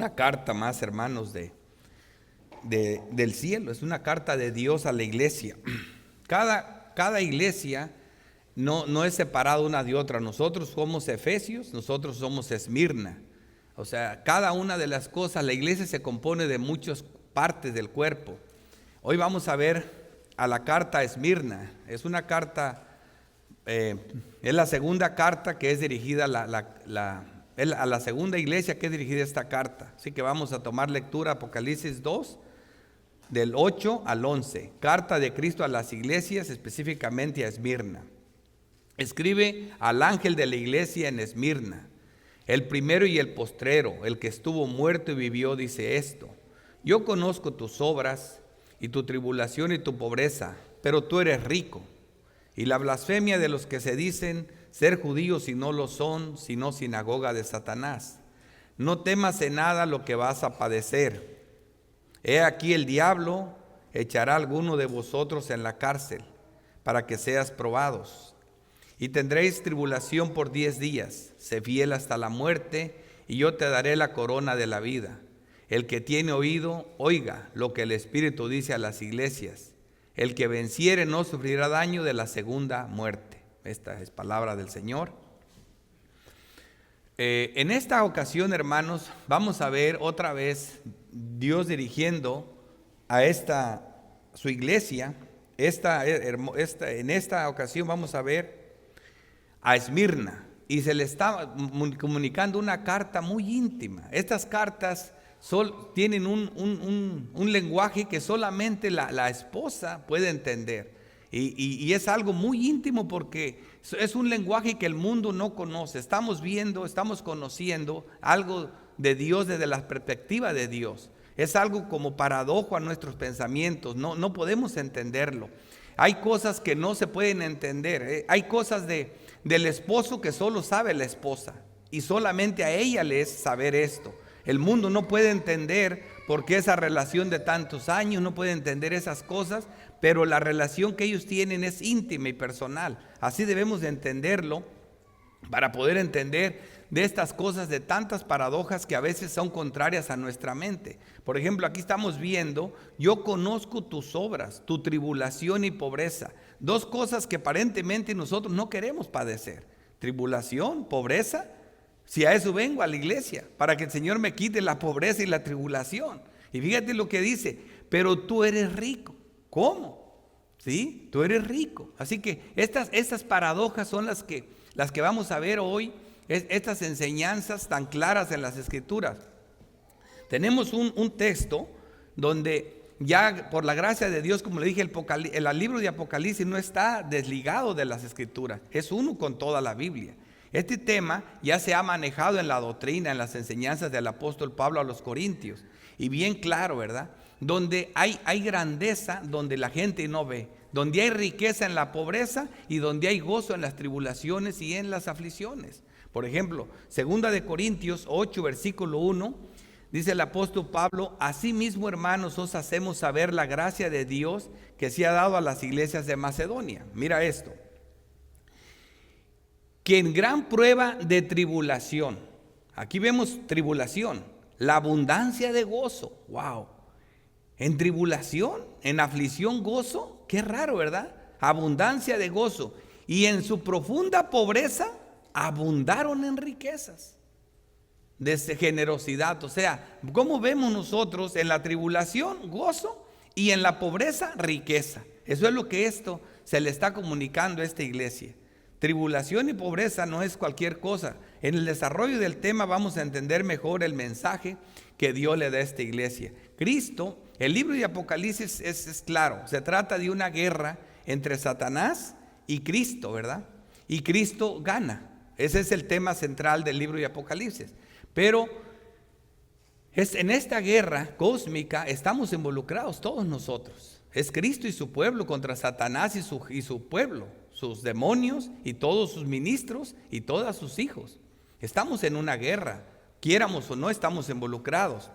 una carta más, hermanos, del cielo. Es una carta de Dios a la iglesia. Cada iglesia no es separada una de otra. Nosotros somos Efesios, nosotros somos Esmirna. O sea, cada una de las cosas, la iglesia se compone de muchas partes del cuerpo. Hoy vamos a ver a la carta a Esmirna. Es una carta, es la segunda carta que es dirigida a la segunda iglesia que es dirigida esta carta. Así que vamos a tomar lectura Apocalipsis 2, del 8 al 11. Carta de Cristo a las iglesias, específicamente a Esmirna. Escribe al ángel de la iglesia en Esmirna, el primero y el postrero, el que estuvo muerto y vivió, dice esto: yo conozco tus obras y tu tribulación y tu pobreza, pero tú eres rico, y la blasfemia de los que se dicen ser judíos y no lo son, sino sinagoga de Satanás. No temas en nada lo que vas a padecer. He aquí el diablo echará a alguno de vosotros en la cárcel, para que seas probados. Y tendréis tribulación por 10 días. Sé fiel hasta la muerte, y yo te daré la corona de la vida. El que tiene oído, oiga lo que el Espíritu dice a las iglesias. El que venciere no sufrirá daño de la segunda muerte. Esta es palabra del Señor. En esta ocasión, hermanos, vamos a ver otra vez Dios dirigiendo a su iglesia. En esta ocasión vamos a ver a Esmirna, y se le está comunicando una carta muy íntima. Estas cartas tienen un lenguaje que solamente la esposa puede entender, y es algo muy íntimo porque es un lenguaje que el mundo no conoce. Estamos conociendo algo de Dios desde la perspectiva de Dios. Es algo como paradojo a nuestros pensamientos, no podemos entenderlo. Hay cosas que no se pueden entender, hay cosas del esposo que solo sabe la esposa, y solamente a ella le es saber esto. El mundo no puede entender porque esa relación de tantos años, no puede entender esas cosas, pero la relación que ellos tienen es íntima y personal. Así debemos de entenderlo para poder entender de estas cosas, de tantas paradojas que a veces son contrarias a nuestra mente. Por ejemplo, aquí estamos viendo: yo conozco tus obras, tu tribulación y pobreza. Dos cosas que aparentemente nosotros no queremos padecer: tribulación, pobreza. Si a eso vengo a la iglesia, para que el Señor me quite la pobreza y la tribulación. Y fíjate lo que dice: pero tú eres rico. ¿Cómo? ¿Sí? Tú eres rico. Así que estas paradojas son las que vamos a ver hoy, estas enseñanzas tan claras en las Escrituras. Tenemos un texto donde ya por la gracia de Dios, como le dije, el libro de Apocalipsis no está desligado de las Escrituras, es uno con toda la Biblia. Este tema ya se ha manejado en la doctrina, en las enseñanzas del apóstol Pablo a los Corintios, y bien claro, ¿verdad? Donde hay grandeza, donde la gente no ve, donde hay riqueza en la pobreza, y donde hay gozo en las tribulaciones y en las aflicciones. Por ejemplo, 2 Corintios 8, versículo 1, dice el apóstol Pablo: asimismo, hermanos, os hacemos saber la gracia de Dios que se ha dado a las iglesias de Macedonia. Mira esto: que en gran prueba de tribulación, aquí vemos tribulación, la abundancia de gozo. Wow. En tribulación, en aflicción, gozo. Qué raro, ¿verdad? Abundancia de gozo. Y en su profunda pobreza abundaron en riquezas de generosidad. O sea, ¿cómo vemos nosotros en la tribulación gozo y en la pobreza riqueza? Eso es lo que esto se le está comunicando a esta iglesia. Tribulación y pobreza no es cualquier cosa. En el desarrollo del tema vamos a entender mejor el mensaje que Dios le da a esta iglesia. Cristo, el libro de Apocalipsis es claro, se trata de una guerra entre Satanás y Cristo, ¿verdad? Y Cristo gana. Ese es el tema central del libro de Apocalipsis. Pero en esta guerra cósmica estamos involucrados todos nosotros. Es Cristo y su pueblo contra Satanás y su pueblo, sus demonios y todos sus ministros y todos sus hijos. Estamos en una guerra, quiéramos o no, estamos involucrados.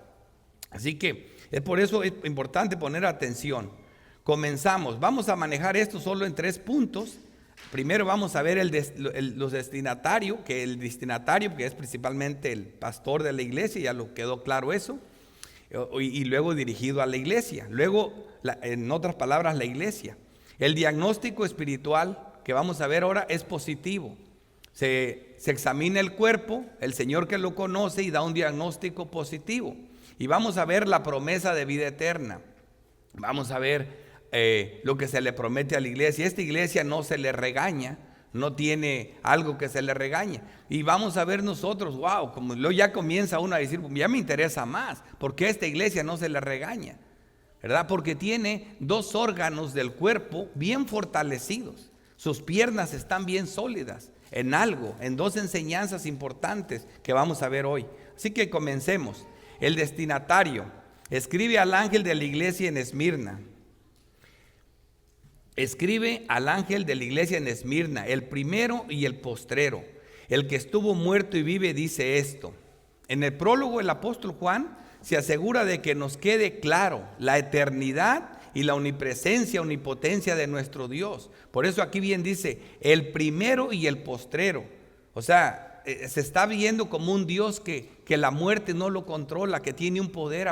Así que es por eso es importante poner atención. Comenzamos, vamos a manejar esto solo en 3 puntos. Primero vamos a ver los destinatarios, que el destinatario, que es principalmente el pastor de la iglesia, ya lo quedó claro eso, y luego dirigido a la iglesia. Luego, en otras palabras, la iglesia. El diagnóstico espiritual que vamos a ver ahora es positivo. Se examina el cuerpo, el Señor que lo conoce, y da un diagnóstico positivo. Y vamos a ver la promesa de vida eterna. Vamos a ver lo que se le promete a la iglesia. Esta iglesia no se le regaña, no tiene algo que se le regañe. Y vamos a ver nosotros, wow, como ya comienza uno a decir, ya me interesa más, porque a esta iglesia no se le regaña, ¿verdad? Porque tiene dos órganos del cuerpo bien fortalecidos. Sus piernas están bien sólidas en algo, en dos enseñanzas importantes que vamos a ver hoy. Así que comencemos. El destinatario escribe al ángel de la iglesia en Esmirna. Escribe al ángel de la iglesia en Esmirna, el primero y el postrero, el que estuvo muerto y vive, dice esto. En el prólogo, el apóstol Juan se asegura de que nos quede claro la eternidad y la omnipresencia, omnipotencia de nuestro Dios. Por eso aquí bien dice, el primero y el postrero. O sea, se está viendo como un Dios que la muerte no lo controla, que tiene un poder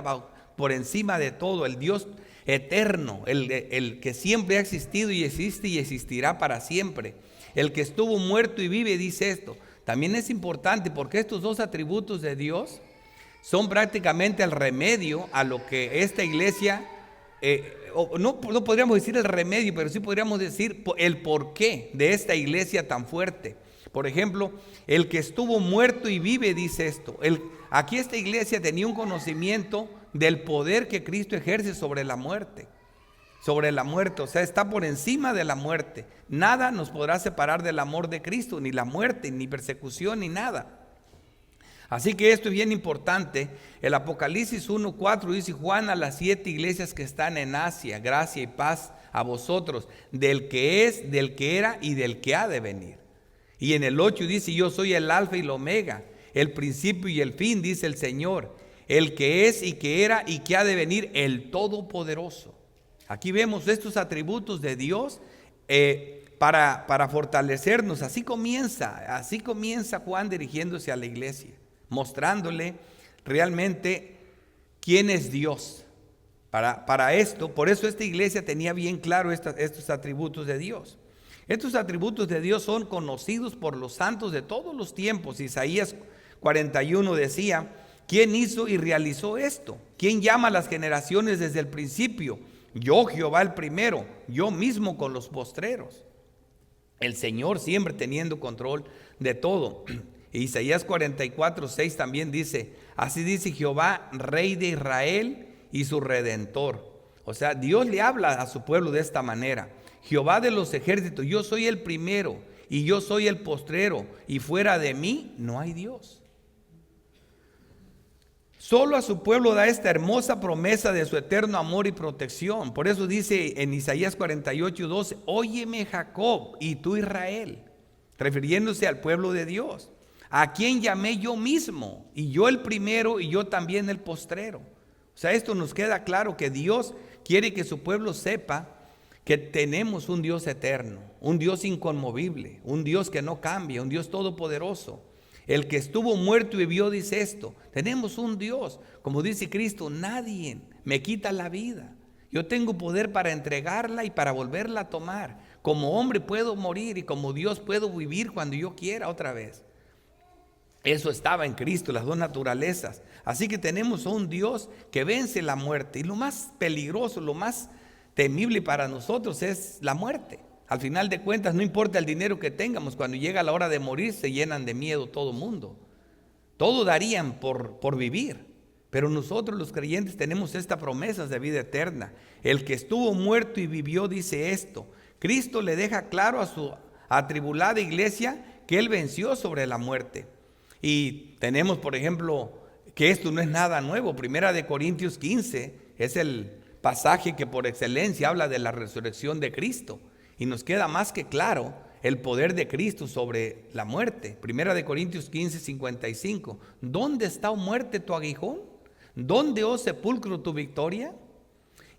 por encima de todo, el Dios eterno, el que siempre ha existido y existe y existirá para siempre. El que estuvo muerto y vive, dice esto. También es importante porque estos dos atributos de Dios son prácticamente el remedio a lo que esta iglesia, no podríamos decir el remedio, pero sí podríamos decir el porqué de esta iglesia tan fuerte. Por ejemplo, el que estuvo muerto y vive, dice esto. Aquí esta iglesia tenía un conocimiento del poder que Cristo ejerce sobre la muerte. Sobre la muerte, o sea, está por encima de la muerte. Nada nos podrá separar del amor de Cristo, ni la muerte, ni persecución, ni nada. Así que esto es bien importante. El Apocalipsis 1:4 dice: Juan a las 7 iglesias que están en Asia, gracia y paz a vosotros, del que es, del que era y del que ha de venir. Y en el 8 dice: yo soy el alfa y el omega, el principio y el fin, dice el Señor, el que es y que era y que ha de venir, el Todopoderoso. Aquí vemos estos atributos de Dios para fortalecernos. Así comienza Juan dirigiéndose a la iglesia, mostrándole realmente quién es Dios. Para esto, por eso esta iglesia tenía bien claro estos atributos de Dios. Estos atributos de Dios son conocidos por los santos de todos los tiempos. Isaías 41 decía: ¿quién hizo y realizó esto? ¿Quién llama a las generaciones desde el principio? Yo, Jehová el primero, yo mismo con los postreros. El Señor siempre teniendo control de todo. Isaías 44:6 también dice: así dice Jehová, Rey de Israel y su Redentor. O sea, Dios le habla a su pueblo de esta manera: Jehová de los ejércitos, yo soy el primero y yo soy el postrero, y fuera de mí no hay Dios. Solo a su pueblo da esta hermosa promesa de su eterno amor y protección. Por eso dice en Isaías 48:12: óyeme Jacob y tú Israel, refiriéndose al pueblo de Dios, a quien llamé yo mismo, y yo el primero y yo también el postrero. O sea, esto nos queda claro que Dios quiere que su pueblo sepa que tenemos un Dios eterno, un Dios inconmovible, un Dios que no cambia, un Dios todopoderoso. El que estuvo muerto y vivió, dice esto. Tenemos un Dios, como dice Cristo: nadie me quita la vida. Yo tengo poder para entregarla y para volverla a tomar. Como hombre puedo morir y como Dios puedo vivir cuando yo quiera otra vez. Eso estaba en Cristo, las dos naturalezas. Así que tenemos a un Dios que vence la muerte. Y lo más peligroso, lo más temible para nosotros es la muerte. Al final de cuentas, no importa el dinero que tengamos, cuando llega la hora de morir se llenan de miedo todo mundo. Todo darían por vivir. Pero nosotros los creyentes tenemos esta promesa de vida eterna. El que estuvo muerto y vivió, dice esto. Cristo le deja claro a su atribulada iglesia que Él venció sobre la muerte. Y tenemos, por ejemplo, que esto no es nada nuevo. Primera de Corintios 15 es el pasaje que por excelencia habla de la resurrección de Cristo. Y nos queda más que claro el poder de Cristo sobre la muerte. Primera de Corintios 15:55. ¿Dónde está, oh muerte, tu aguijón? ¿Dónde, oh sepulcro, tu victoria?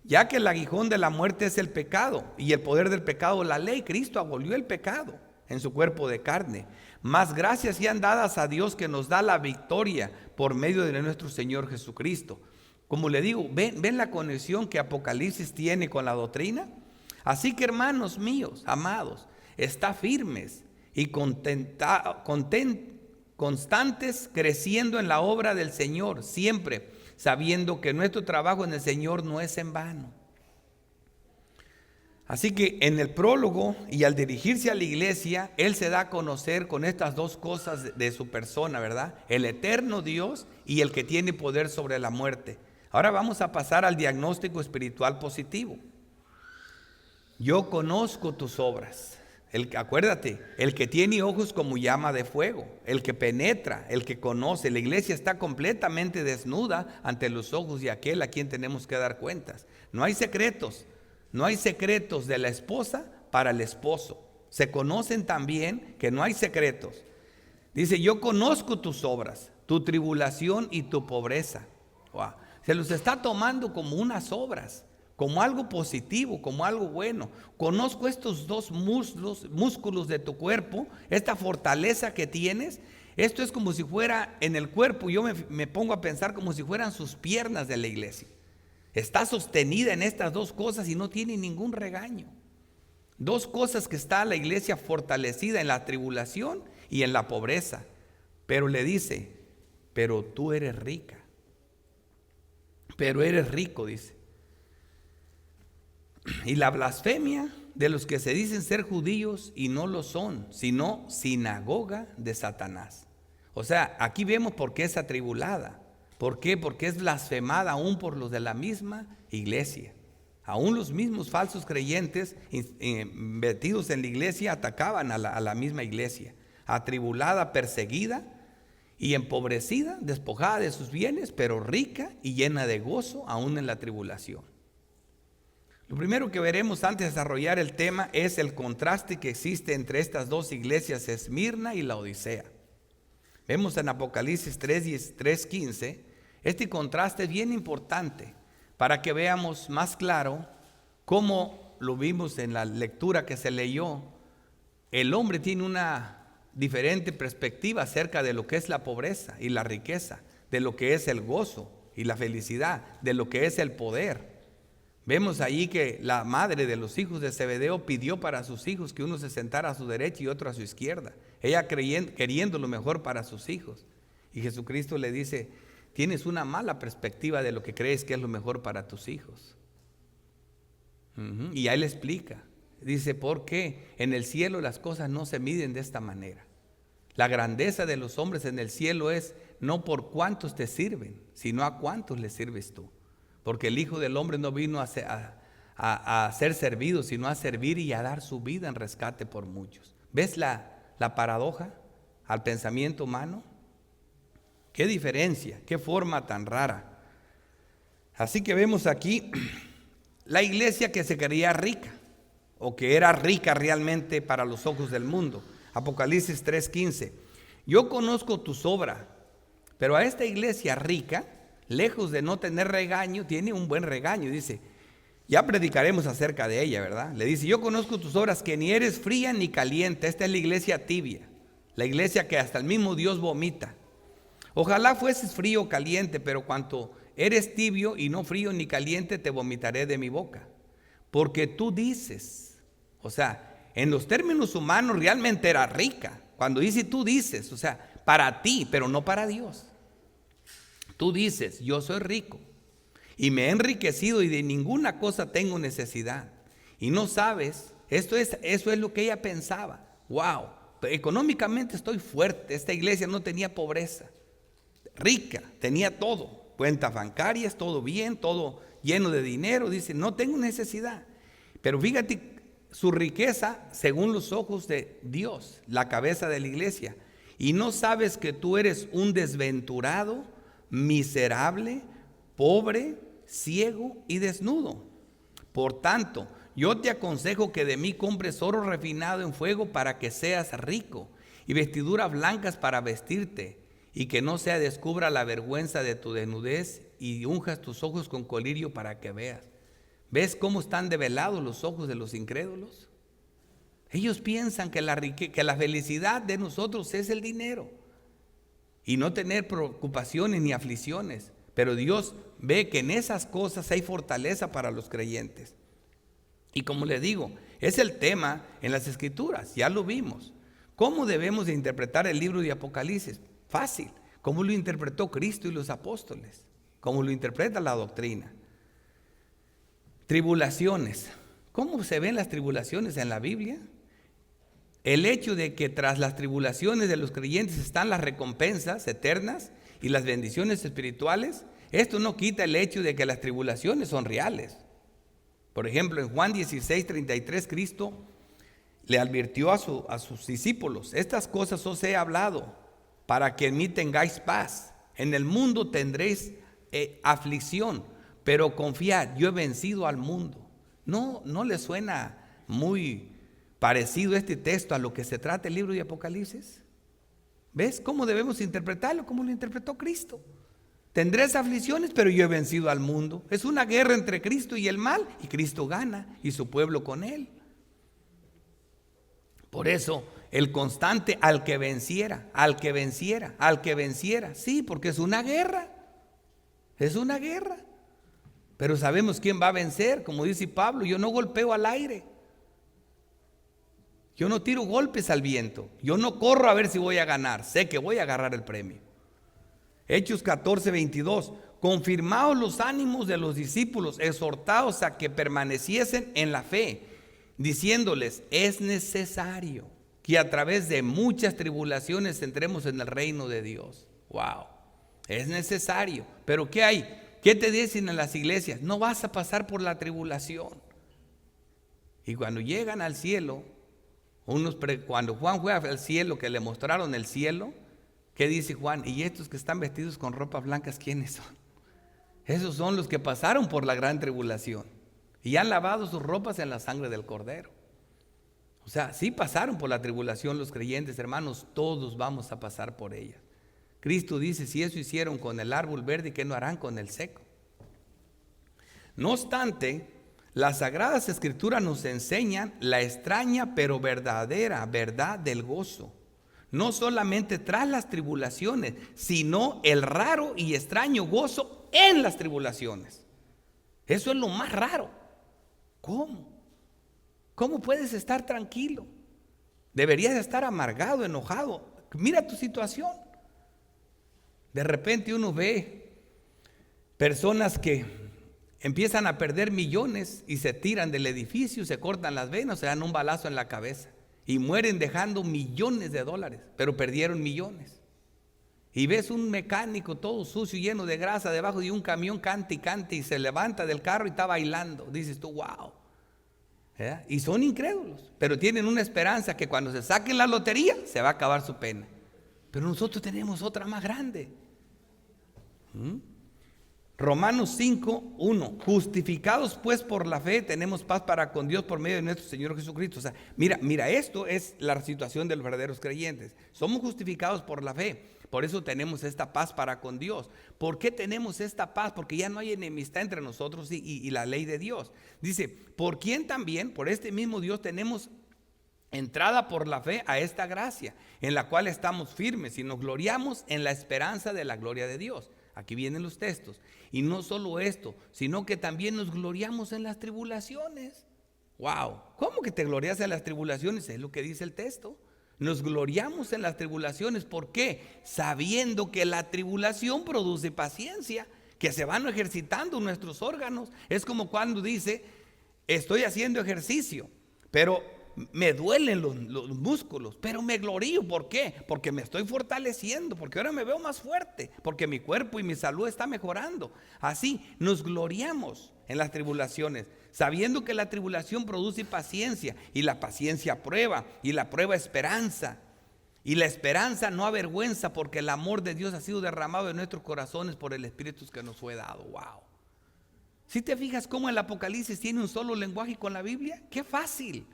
Ya que el aguijón de la muerte es el pecado y el poder del pecado la ley. Cristo abolió el pecado en su cuerpo de carne. Mas gracias sean dadas a Dios que nos da la victoria por medio de nuestro Señor Jesucristo. Como le digo, ¿ven la conexión que Apocalipsis tiene con la doctrina? Así que, hermanos míos, amados, está firmes y constantes, creciendo en la obra del Señor, siempre sabiendo que nuestro trabajo en el Señor no es en vano. Así que en el prólogo y al dirigirse a la iglesia, Él se da a conocer con estas dos cosas de su persona, ¿verdad? El eterno Dios y el que tiene poder sobre la muerte. Ahora vamos a pasar al diagnóstico espiritual positivo. Yo conozco tus obras. Acuérdate, el que tiene ojos como llama de fuego, el que penetra, el que conoce. La iglesia está completamente desnuda ante los ojos de aquel a quien tenemos que dar cuentas. No hay secretos. No hay secretos de la esposa para el esposo. Se conocen también que no hay secretos. Dice, yo conozco tus obras, tu tribulación y tu pobreza. Wow. Se los está tomando como unas obras, como algo positivo, como algo bueno. Conozco estos dos músculos de tu cuerpo, esta fortaleza que tienes. Esto es como si fuera en el cuerpo. Yo me pongo a pensar como si fueran sus piernas de la iglesia. Está sostenida en estas dos cosas y no tiene ningún regaño. Dos cosas que está la iglesia fortalecida en la tribulación y en la pobreza. Pero le dice, pero tú eres rica. Pero eres rico, dice. Y la blasfemia de los que se dicen ser judíos y no lo son, sino sinagoga de Satanás. O sea, aquí vemos por qué es atribulada. ¿Por qué? Porque es blasfemada aún por los de la misma iglesia. Aún los mismos falsos creyentes metidos en la iglesia atacaban a la misma iglesia. Atribulada, perseguida y empobrecida, despojada de sus bienes, pero rica y llena de gozo aún en la tribulación. Lo primero que veremos antes de desarrollar el tema es el contraste que existe entre estas dos iglesias, Esmirna y Laodicea. Vemos en Apocalipsis 3:15. Este contraste es bien importante para que veamos más claro cómo lo vimos en la lectura que se leyó. El hombre tiene una diferente perspectiva acerca de lo que es la pobreza y la riqueza, de lo que es el gozo y la felicidad, de lo que es el poder. Vemos ahí que la madre de los hijos de Zebedeo pidió para sus hijos que uno se sentara a su derecha y otro a su izquierda. Ella queriendo lo mejor para sus hijos. Y Jesucristo le dice, tienes una mala perspectiva de lo que crees que es lo mejor para tus hijos. Y ahí le explica. Dice, ¿por qué? En el cielo las cosas no se miden de esta manera. La grandeza de los hombres en el cielo es no por cuántos te sirven, sino a cuántos le sirves tú. Porque el Hijo del Hombre no vino a ser servido, sino a servir y a dar su vida en rescate por muchos. ¿Ves la paradoja al pensamiento humano? Qué diferencia, qué forma tan rara. Así que vemos aquí la iglesia que se creía rica, o que era rica realmente para los ojos del mundo. Apocalipsis 3:15. Yo conozco tus obras, pero a esta iglesia rica, lejos de no tener regaño, tiene un buen regaño. Dice, ya predicaremos acerca de ella, ¿verdad? Le dice, yo conozco tus obras, que ni eres fría ni caliente. Esta es la iglesia tibia, la iglesia que hasta el mismo Dios vomita. Ojalá fueses frío o caliente, pero cuanto eres tibio y no frío ni caliente, te vomitaré de mi boca. Porque tú dices, o sea, en los términos humanos realmente era rica. Cuando dice tú dices, o sea, para ti, pero no para Dios. Tú dices, yo soy rico y me he enriquecido y de ninguna cosa tengo necesidad. Y no sabes, eso es lo que ella pensaba. Wow, económicamente estoy fuerte. Esta iglesia no tenía pobreza. Rica, tenía todo, cuentas bancarias, todo bien, todo lleno de dinero. Dice, no tengo necesidad. Pero fíjate su riqueza según los ojos de Dios, la cabeza de la iglesia. Y no sabes que tú eres un desventurado, miserable, pobre, ciego y desnudo. Por tanto, yo te aconsejo que de mí compres oro refinado en fuego para que seas rico, y vestiduras blancas para vestirte, y que no se descubra la vergüenza de tu desnudez, y unjas tus ojos con colirio para que veas. ¿Ves cómo están develados los ojos de los incrédulos? Ellos piensan que la felicidad de nosotros es el dinero y no tener preocupaciones ni aflicciones. Pero Dios ve que en esas cosas hay fortaleza para los creyentes. Y como les digo, es el tema en las Escrituras, ya lo vimos. ¿Cómo debemos de interpretar el libro de Apocalipsis? Fácil, como lo interpretó Cristo y los apóstoles, como lo interpreta la doctrina. Tribulaciones. ¿Cómo se ven las tribulaciones en la Biblia? El hecho de que tras las tribulaciones de los creyentes están las recompensas eternas y las bendiciones espirituales, esto no quita el hecho de que las tribulaciones son reales. Por ejemplo, en Juan 16:33, Cristo le advirtió a sus discípulos: estas cosas os he hablado para que en mí tengáis paz. En el mundo tendréis aflicción, pero confiad, yo he vencido al mundo. ¿No le suena muy parecido este texto a lo que se trata el libro de Apocalipsis? ¿Ves cómo debemos interpretarlo? Como lo interpretó Cristo. Tendréis aflicciones, pero yo he vencido al mundo. Es una guerra entre Cristo y el mal, y Cristo gana y su pueblo con él. Por eso el constante: al que venciera, al que venciera, al que venciera. Sí, porque es una guerra. Es una guerra. Pero sabemos quién va a vencer. Como dice Pablo: yo no golpeo al aire, yo no tiro golpes al viento, yo no corro a ver si voy a ganar, sé que voy a agarrar el premio. Hechos 14:22. Confirmaos los ánimos de los discípulos, exhortaos a que permaneciesen en la fe, diciéndoles: es necesario que a través de muchas tribulaciones entremos en el reino de Dios. Wow, es necesario. Pero ¿qué hay? ¿Qué te dicen en las iglesias? No vas a pasar por la tribulación. Y cuando llegan al cielo, cuando Juan fue al cielo, que le mostraron el cielo, ¿qué dice Juan? Y estos que están vestidos con ropas blancas, ¿quiénes son? Esos son los que pasaron por la gran tribulación y han lavado sus ropas en la sangre del Cordero. O sea, sí pasaron por la tribulación los creyentes, hermanos, todos vamos a pasar por ella. Cristo dice: si eso hicieron con el árbol verde, ¿qué no harán con el seco? No obstante, las Sagradas Escrituras nos enseñan la extraña pero verdadera verdad del gozo. No solamente tras las tribulaciones, sino el raro y extraño gozo en las tribulaciones. Eso es lo más raro. ¿Cómo? ¿Cómo puedes estar tranquilo? Deberías estar amargado, enojado. Mira tu situación. De repente uno ve personas que empiezan a perder millones y se tiran del edificio, se cortan las venas, se dan un balazo en la cabeza y mueren dejando millones de dólares, pero perdieron millones. Y ves un mecánico todo sucio, lleno de grasa, debajo de un camión, cante y cante, y se levanta del carro y está bailando. Dices tú: wow. Y son incrédulos, pero tienen una esperanza que cuando se saquen la lotería se va a acabar su pena. Pero nosotros tenemos otra más grande. Romanos 5:1. Justificados pues por la fe, tenemos paz para con Dios por medio de nuestro Señor Jesucristo. O sea, mira, esto es la situación de los verdaderos creyentes. Somos justificados por la fe. Por eso tenemos esta paz para con Dios. ¿Por qué tenemos esta paz? Porque ya no hay enemistad entre nosotros y la ley de Dios. Dice: por quien también, por este mismo Dios, tenemos entrada por la fe a esta gracia, en la cual estamos firmes y nos gloriamos en la esperanza de la gloria de Dios. Aquí vienen los textos. Y no solo esto, sino que también nos gloriamos en las tribulaciones. Wow, ¿cómo que te glorias en las tribulaciones? Es lo que dice el texto. Nos gloriamos en las tribulaciones. ¿Por qué? Sabiendo que la tribulación produce paciencia, que se van ejercitando nuestros órganos. Es como cuando dice: estoy haciendo ejercicio, pero me duelen los músculos, pero me glorío. ¿Por qué? Porque me estoy fortaleciendo, porque ahora me veo más fuerte, porque mi cuerpo y mi salud está mejorando. Así nos gloriamos en las tribulaciones, sabiendo que la tribulación produce paciencia, y la paciencia prueba, y la prueba esperanza, y la esperanza no avergüenza, porque el amor de Dios ha sido derramado en nuestros corazones por el Espíritu que nos fue dado. Wow. Si te fijas cómo el Apocalipsis tiene un solo lenguaje con la Biblia, qué fácil.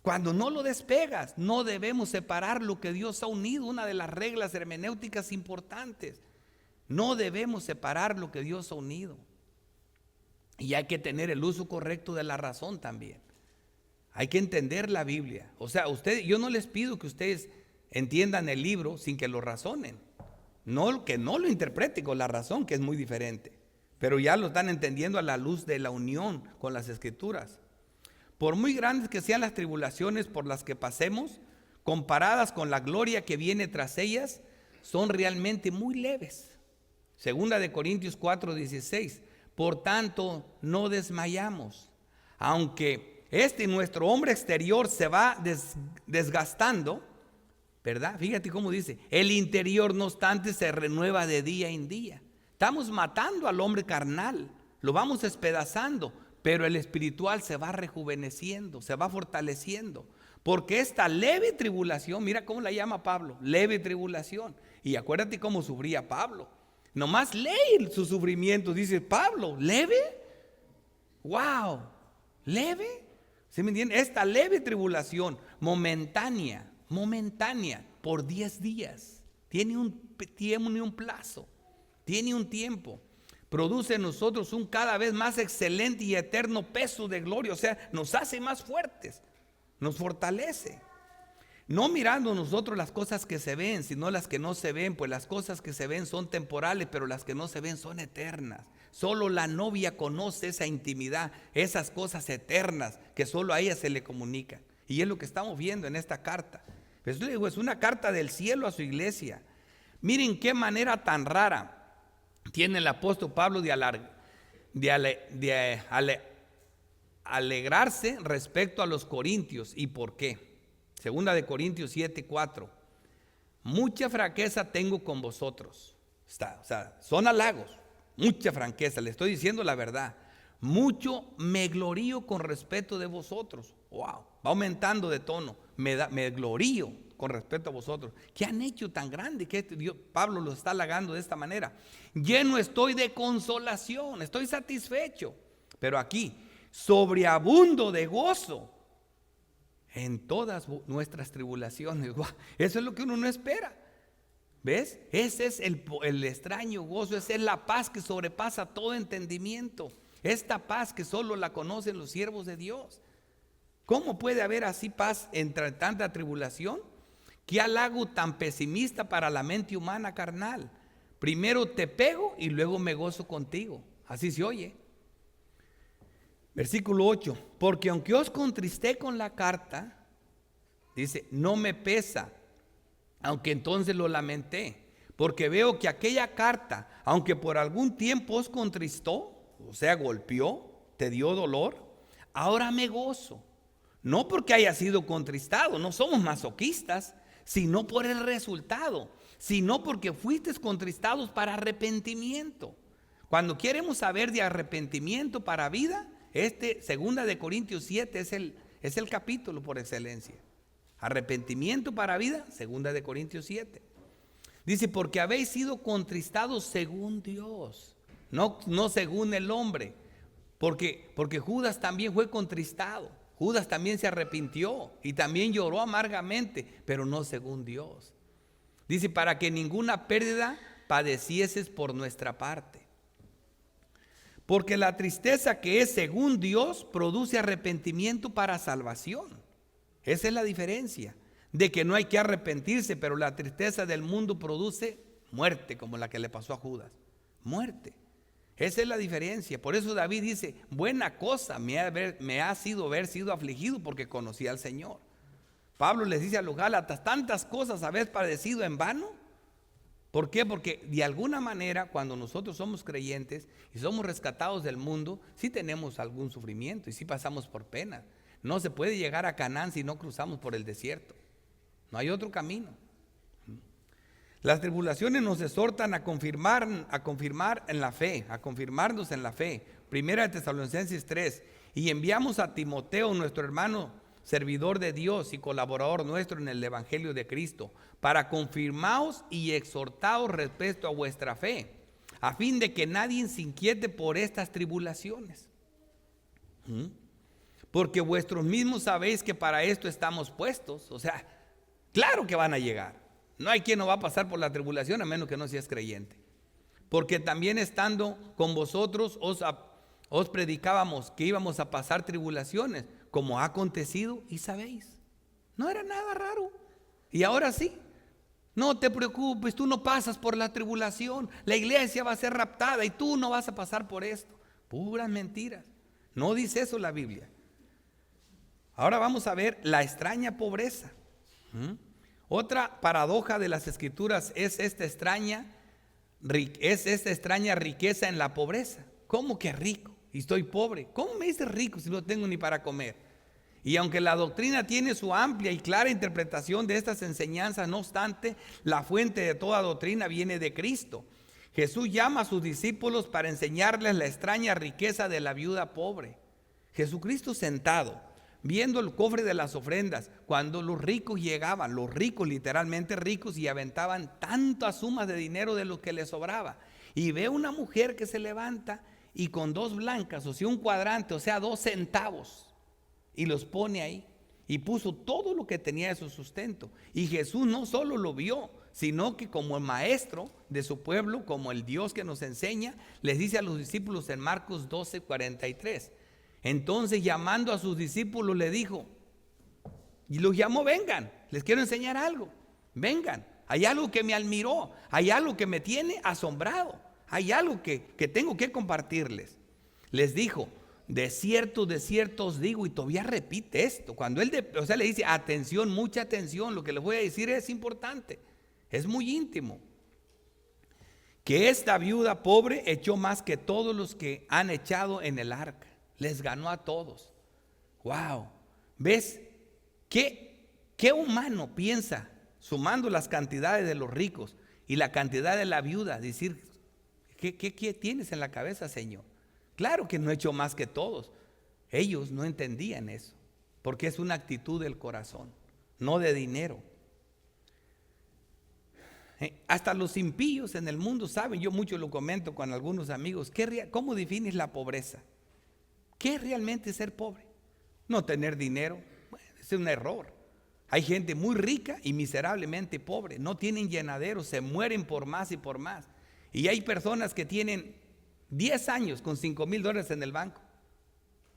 Cuando no lo despegas, no debemos separar lo que Dios ha unido. Una de las reglas hermenéuticas importantes: no debemos separar lo que Dios ha unido. Y hay que tener el uso correcto de la razón también. Hay que entender la Biblia. O sea, yo no les pido que ustedes entiendan el libro sin que lo razonen. No, que no lo interpreten con la razón, que es muy diferente. Pero ya lo están entendiendo a la luz de la unión con las Escrituras. Por muy grandes que sean las tribulaciones por las que pasemos, comparadas con la gloria que viene tras ellas, son realmente muy leves. Segunda de Corintios 4:16. Por tanto, no desmayamos. Aunque nuestro hombre exterior se va desgastando, ¿verdad? Fíjate cómo dice, el interior no obstante se renueva de día en día. Estamos matando al hombre carnal, lo vamos despedazando, pero el espiritual se va rejuveneciendo, se va fortaleciendo. Porque esta leve tribulación, mira cómo la llama Pablo, leve tribulación. Y acuérdate cómo sufría Pablo. Nomás lee sus sufrimientos, dice Pablo, ¿leve? ¡Wow! ¿Leve? ¿Sí me entienden? Esta leve tribulación momentánea, por 10 días, tiene un plazo, tiene un tiempo. Produce en nosotros un cada vez más excelente y eterno peso de gloria, o sea, nos hace más fuertes, nos fortalece. No mirando nosotros las cosas que se ven, sino las que no se ven, pues las cosas que se ven son temporales, pero las que no se ven son eternas. Solo la novia conoce esa intimidad, esas cosas eternas que solo a ella se le comunican. Y es lo que estamos viendo en esta carta. Pues yo le digo, es una carta del cielo a su iglesia. Miren qué manera tan rara tiene el apóstol Pablo de alegrarse respecto a los corintios. ¿Y por qué? Segunda de Corintios 7:4. Mucha franqueza tengo con vosotros. O sea, son halagos, mucha franqueza, le estoy diciendo la verdad. Mucho me glorío con respeto de vosotros. Wow, va aumentando de tono. Me glorío con respecto a vosotros. ¿Qué han hecho tan grande que Pablo lo está halagando de esta manera? Lleno estoy de consolación, estoy satisfecho. Pero aquí, sobreabundo de gozo en todas nuestras tribulaciones. Eso es lo que uno no espera. ¿Ves? Ese es el extraño gozo, esa es la paz que sobrepasa todo entendimiento. Esta paz que solo la conocen los siervos de Dios. ¿Cómo puede haber así paz entre tanta tribulación? ¿Qué halago tan pesimista para la mente humana carnal? Primero te pego y luego me gozo contigo. Así se oye. Versículo 8, porque aunque os contristé con la carta, dice, no me pesa, aunque entonces lo lamenté, porque veo que aquella carta, aunque por algún tiempo os contristó, o sea, golpeó, te dio dolor, ahora me gozo, no porque haya sido contristado, no somos masoquistas, sino por el resultado, sino porque fuisteis contristados para arrepentimiento. Cuando queremos saber de arrepentimiento para vida, segunda de Corintios 7 es el capítulo por excelencia. Arrepentimiento para vida, segunda de Corintios 7. Dice, porque habéis sido contristados según Dios, no según el hombre. Porque Judas también fue contristado. Judas también se arrepintió y también lloró amargamente, pero no según Dios. Dice, para que ninguna pérdida padecieses por nuestra parte. Porque la tristeza que es según Dios produce arrepentimiento para salvación. Esa es la diferencia. De que no hay que arrepentirse, pero la tristeza del mundo produce muerte, como la que le pasó a Judas. Muerte. Esa es la diferencia. Por eso David dice, buena cosa me ha sido haber sido afligido porque conocí al Señor. Pablo les dice a los Gálatas, tantas cosas habéis padecido en vano. ¿Por qué? Porque de alguna manera cuando nosotros somos creyentes y somos rescatados del mundo, sí tenemos algún sufrimiento y sí pasamos por pena. No se puede llegar a Canaán si no cruzamos por el desierto. No hay otro camino. Las tribulaciones nos exhortan a confirmar en la fe, a confirmarnos en la fe. Primera de Tesalonicenses 3. Y enviamos a Timoteo, nuestro hermano, servidor de Dios y colaborador nuestro en el Evangelio de Cristo, para confirmaos y exhortaos respecto a vuestra fe, a fin de que nadie se inquiete por estas tribulaciones. Porque vuestros mismos sabéis que para esto estamos puestos. O sea, claro que van a llegar. No hay quien no va a pasar por la tribulación a menos que no seas creyente. Porque también estando con vosotros os os predicábamos que íbamos a pasar tribulaciones, como ha acontecido y sabéis. No era nada raro. Y ahora sí. No te preocupes, tú no pasas por la tribulación. La iglesia va a ser raptada y tú no vas a pasar por esto. Puras mentiras. No dice eso la Biblia. Ahora vamos a ver la extraña pobreza. Otra paradoja de las Escrituras es esta extraña riqueza en la pobreza. ¿Cómo que rico y estoy pobre? ¿Cómo me dices rico si no tengo ni para comer? Y aunque la doctrina tiene su amplia y clara interpretación de estas enseñanzas, no obstante, la fuente de toda doctrina viene de Cristo. Jesús llama a sus discípulos para enseñarles la extraña riqueza de la viuda pobre. Jesucristo sentado, viendo el cofre de las ofrendas, cuando los ricos llegaban, los ricos, literalmente ricos, y aventaban tantas sumas de dinero de lo que les sobraba. Y ve una mujer que se levanta y con 2 blancas, o sea, un cuadrante, o sea, 2 centavos, y los pone ahí. Y puso todo lo que tenía de su sustento. Y Jesús no solo lo vio, sino que como el maestro de su pueblo, como el Dios que nos enseña, les dice a los discípulos en Marcos 12:43. Entonces, llamando a sus discípulos, le dijo, y los llamó: vengan, les quiero enseñar algo. Vengan, hay algo que me admiró, hay algo que me tiene asombrado, hay algo que tengo que compartirles. Les dijo: de cierto os digo, y todavía repite esto, cuando él le dice: atención, mucha atención, lo que les voy a decir es importante, es muy íntimo, que esta viuda pobre echó más que todos los que han echado en el arca, les ganó a todos. Wow, ¿ves? ¿Qué humano piensa, sumando las cantidades de los ricos y la cantidad de la viuda, decir: ¿qué tienes en la cabeza, Señor? Claro que no he hecho más que todos. Ellos no entendían eso, porque es una actitud del corazón, no de dinero. Hasta los impíos en el mundo saben, yo mucho lo comento con algunos amigos, ¿cómo defines la pobreza? ¿Qué es realmente ser pobre? No tener dinero, bueno, es un error. Hay gente muy rica y miserablemente pobre, no tienen llenadero, se mueren por más y por más. Y hay personas que tienen 10 años con $5,000 en el banco.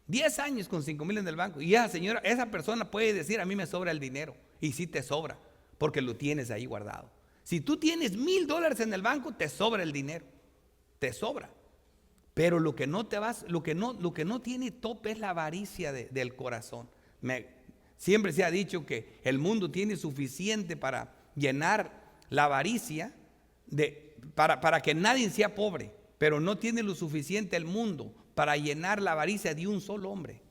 10 años con 5,000 en el banco. Y esa persona puede decir: a mí me sobra el dinero. Y sí te sobra, porque lo tienes ahí guardado. Si tú tienes $1,000 en el banco, te sobra el dinero. Te sobra. Pero lo que no tiene tope es la avaricia del corazón. Siempre se ha dicho que el mundo tiene suficiente para llenar la avaricia, para que nadie sea pobre. Pero no tiene lo suficiente el mundo para llenar la avaricia de un solo hombre.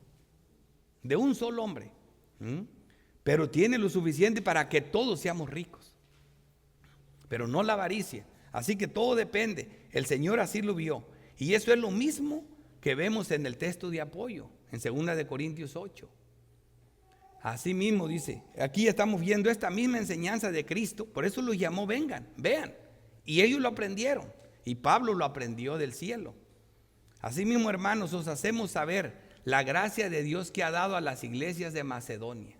De un solo hombre. Pero tiene lo suficiente para que todos seamos ricos. Pero no la avaricia. Así que todo depende. El Señor así lo vio. Y eso es lo mismo que vemos en el texto de apoyo, en 2 de Corintios 8. Así mismo dice, aquí estamos viendo esta misma enseñanza de Cristo. Por eso los llamó: vengan, vean. Y ellos lo aprendieron. Y Pablo lo aprendió del cielo. Asimismo, hermanos, os hacemos saber la gracia de Dios que ha dado a las iglesias de Macedonia,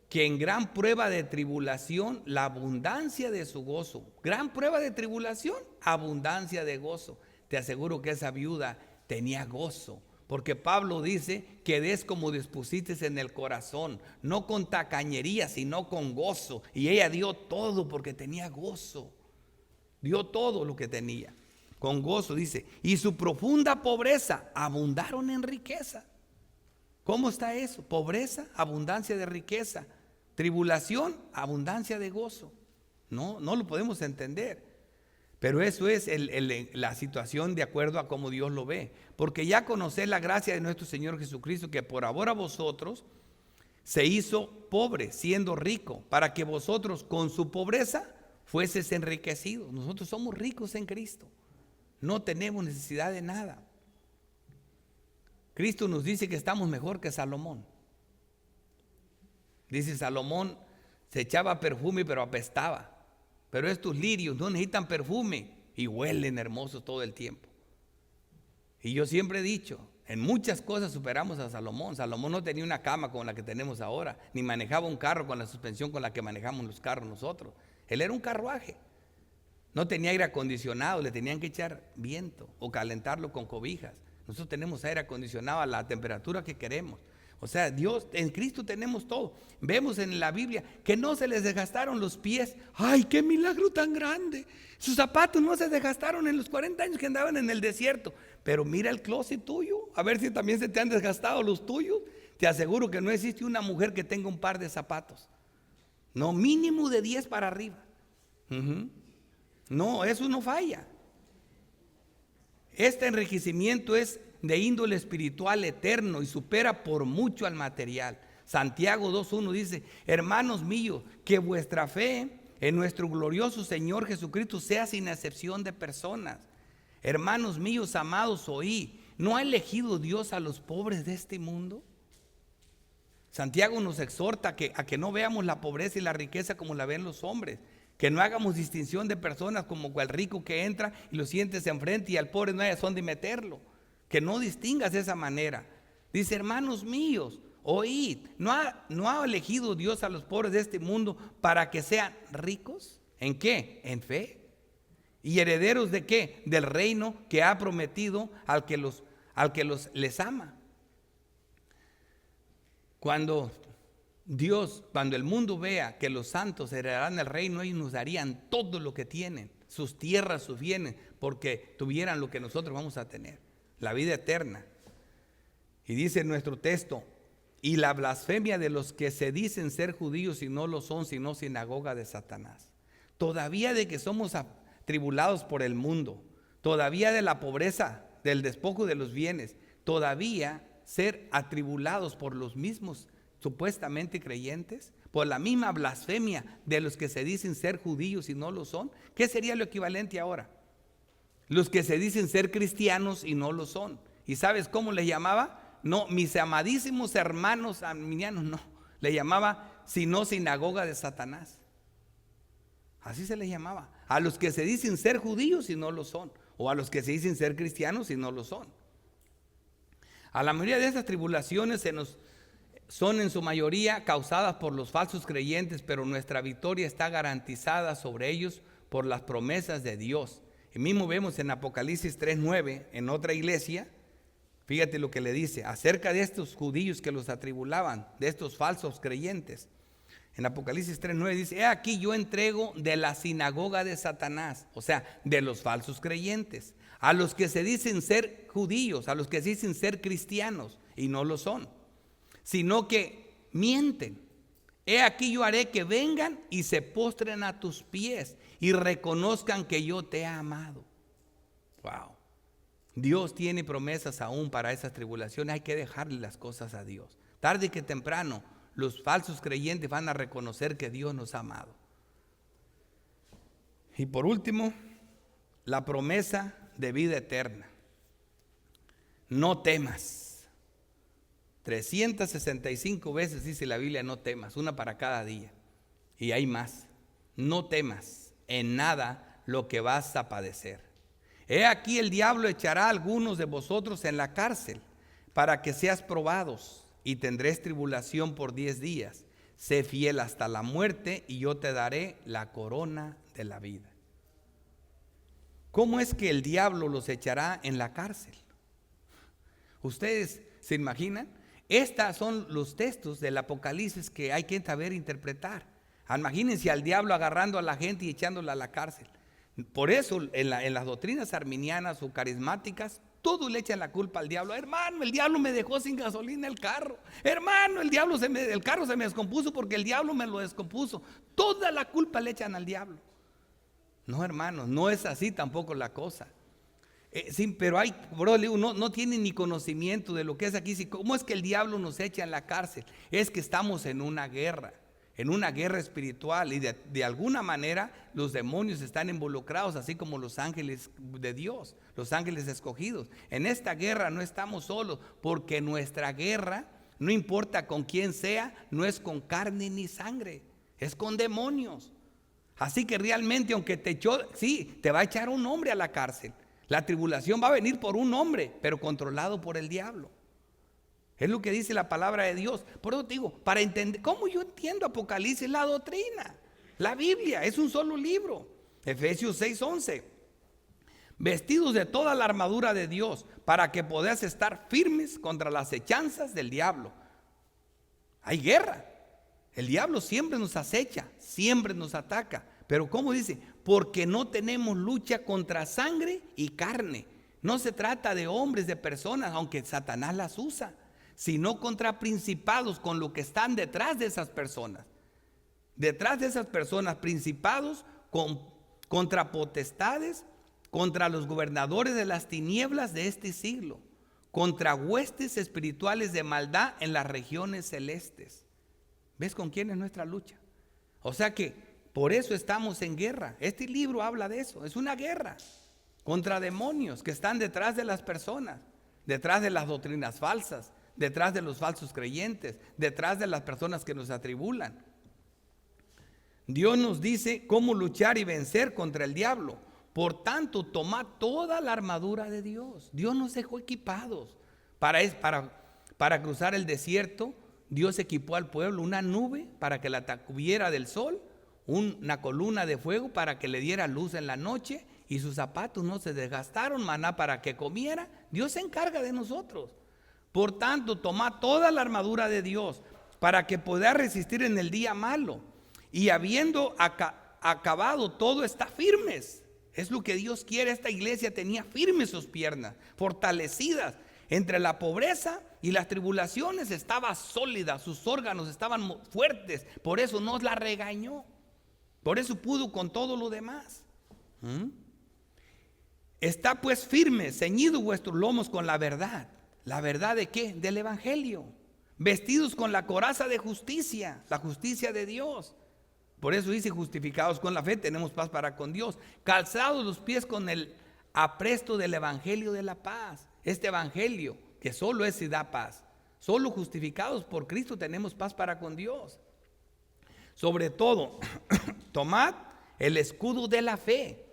que en gran prueba de tribulación, la abundancia de su gozo. Gran prueba de tribulación, abundancia de gozo. Te aseguro que esa viuda tenía gozo, porque Pablo dice: que des como dispusiste en el corazón, no con tacañería, sino con gozo. Y ella dio todo porque tenía gozo. Dio todo lo que tenía, con gozo, dice. Y su profunda pobreza abundaron en riqueza. ¿Cómo está eso? Pobreza, abundancia de riqueza. Tribulación, abundancia de gozo. No lo podemos entender. Pero eso es la situación de acuerdo a cómo Dios lo ve. Porque ya conocéis la gracia de nuestro Señor Jesucristo, que por amor a vosotros se hizo pobre, siendo rico, para que vosotros con su pobreza fueses enriquecidos. Nosotros somos ricos en Cristo. No tenemos necesidad de nada. Cristo nos dice que estamos mejor que Salomón. Dice: Salomón se echaba perfume pero apestaba. Pero estos lirios no necesitan perfume y huelen hermosos todo el tiempo. Y yo siempre he dicho, en muchas cosas superamos a Salomón. Salomón no tenía una cama como la que tenemos ahora, ni manejaba un carro con la suspensión con la que manejamos los carros nosotros. Él era un carruaje. No tenía aire acondicionado, le tenían que echar viento o calentarlo con cobijas. Nosotros tenemos aire acondicionado a la temperatura que queremos. O sea, Dios, en Cristo tenemos todo. Vemos en la Biblia que no se les desgastaron los pies. ¡Ay, qué milagro tan grande! Sus zapatos no se desgastaron en los 40 años que andaban en el desierto. Pero mira el closet tuyo, a ver si también se te han desgastado los tuyos. Te aseguro que no existe una mujer que tenga un par de zapatos. No, mínimo de 10 para arriba. No, eso no falla. Este enriquecimiento es de índole espiritual eterno y supera por mucho al material. Santiago 2:1 dice: hermanos míos, que vuestra fe en nuestro glorioso Señor Jesucristo sea sin excepción de personas. Hermanos míos, amados, oí, ¿no ha elegido Dios a los pobres de este mundo? Santiago nos exhorta a que no veamos la pobreza y la riqueza como la ven los hombres, que no hagamos distinción de personas como el rico que entra y lo sientes enfrente y al pobre no hay razón de meterlo, que no distingas de esa manera. Dice: hermanos míos, oíd, ¿no ha elegido Dios a los pobres de este mundo para que sean ricos? ¿En qué? En fe. ¿Y herederos de qué? Del reino que ha prometido al que les ama. Cuando el mundo vea que los santos heredarán el reino, ellos nos darían todo lo que tienen, sus tierras, sus bienes, porque tuvieran lo que nosotros vamos a tener, la vida eterna. Y dice nuestro texto: y la blasfemia de los que se dicen ser judíos y no lo son, sino sinagoga de Satanás. Todavía de que somos atribulados por el mundo, todavía de la pobreza, del despojo de los bienes, todavía ser atribulados por los mismos supuestamente creyentes, por la misma blasfemia de los que se dicen ser judíos y no lo son. ¿Qué sería lo equivalente ahora? Los que se dicen ser cristianos y no lo son. ¿Y sabes cómo les llamaba? No, mis amadísimos hermanos arminianos, no, le llamaba sino sinagoga de Satanás. Así se les llamaba a los que se dicen ser judíos y no lo son, o a los que se dicen ser cristianos y no lo son. A la mayoría de esas tribulaciones son en su mayoría causadas por los falsos creyentes, pero nuestra victoria está garantizada sobre ellos por las promesas de Dios. Y mismo vemos en Apocalipsis 3:9, en otra iglesia, fíjate lo que le dice acerca de estos judíos que los atribulaban, de estos falsos creyentes. En Apocalipsis 3:9 dice: he aquí yo entrego de la sinagoga de Satanás, o sea, de los falsos creyentes, a los que se dicen ser judíos, a los que se dicen ser cristianos y no lo son, sino que mienten. He aquí yo haré que vengan y se postren a tus pies y reconozcan que yo te he amado. Wow. Dios tiene promesas aún para esas tribulaciones. Hay que dejarle las cosas a Dios. Tarde que temprano los falsos creyentes van a reconocer que Dios nos ha amado. Y por último, la promesa de vida eterna. No temas. 365 veces dice la Biblia: no temas, una para cada día. Y hay más. No temas en nada lo que vas a padecer. He aquí el diablo echará a algunos de vosotros en la cárcel para que seas probados, y tendréis tribulación por 10 días. Sé fiel hasta la muerte y yo te daré la corona de la vida. ¿Cómo es que el diablo los echará en la cárcel? ¿Ustedes se imaginan? Estos son los textos del Apocalipsis que hay que saber interpretar. Imagínense al diablo agarrando a la gente y echándola a la cárcel. Por eso en las doctrinas arminianas o carismáticas, todos le echan la culpa al diablo. Hermano, el diablo me dejó sin gasolina el carro. Hermano, el carro se me descompuso porque el diablo me lo descompuso. Toda la culpa le echan al diablo. No, hermano, no es así tampoco la cosa. Sí, pero no tienen ni conocimiento de lo que es aquí. ¿Cómo es que el diablo nos echa en la cárcel? Es que estamos en una guerra espiritual, y de alguna manera los demonios están involucrados, así como los ángeles de Dios, los ángeles escogidos. En esta guerra no estamos solos, porque nuestra guerra, no importa con quién sea, no es con carne ni sangre, es con demonios. Así que realmente, aunque te va a echar un hombre a la cárcel. La tribulación va a venir por un hombre, pero controlado por el diablo. Es lo que dice la palabra de Dios. Por eso te digo, para entender, ¿cómo yo entiendo Apocalipsis? La doctrina, la Biblia, es un solo libro. Efesios 6:11. Vestidos de toda la armadura de Dios, para que podáis estar firmes contra las acechanzas del diablo. Hay guerra. El diablo siempre nos acecha, siempre nos ataca. Pero ¿cómo dice? Porque no tenemos lucha contra sangre y carne. No se trata de hombres, de personas, aunque Satanás las usa, sino contra principados, con lo que están detrás de esas personas. Detrás de esas personas, principados, contra potestades, contra los gobernadores de las tinieblas de este siglo, contra huestes espirituales de maldad en las regiones celestes. ¿Ves con quién es nuestra lucha? O sea que por eso estamos en guerra. Este libro habla de eso. Es una guerra contra demonios que están detrás de las personas, detrás de las doctrinas falsas, detrás de los falsos creyentes, detrás de las personas que nos atribulan. Dios nos dice cómo luchar y vencer contra el diablo. Por tanto, tomad toda la armadura de Dios. Dios nos dejó equipados para cruzar el desierto. Dios equipó al pueblo una nube para que la cubriera del sol, una columna de fuego para que le diera luz en la noche, y sus zapatos no se desgastaron, maná para que comiera. Dios se encarga de nosotros. Por tanto, tomad toda la armadura de Dios para que podáis resistir en el día malo, y habiendo acabado todo, está firmes. Es lo que Dios quiere. Esta iglesia tenía firmes sus piernas, fortalecidas. Entre la pobreza y las tribulaciones estaba sólida, sus órganos estaban fuertes. Por eso no la regañó. Por eso pudo con todo lo demás. Está pues firme, ceñidos vuestros lomos con la verdad. ¿La verdad de qué? Del evangelio. Vestidos con la coraza de justicia, la justicia de Dios. Por eso dice: justificados con la fe, tenemos paz para con Dios. Calzados los pies con el apresto del evangelio de la paz. Este evangelio que solo es y da paz. Solo justificados por Cristo tenemos paz para con Dios. Sobre todo, tomad el escudo de la fe,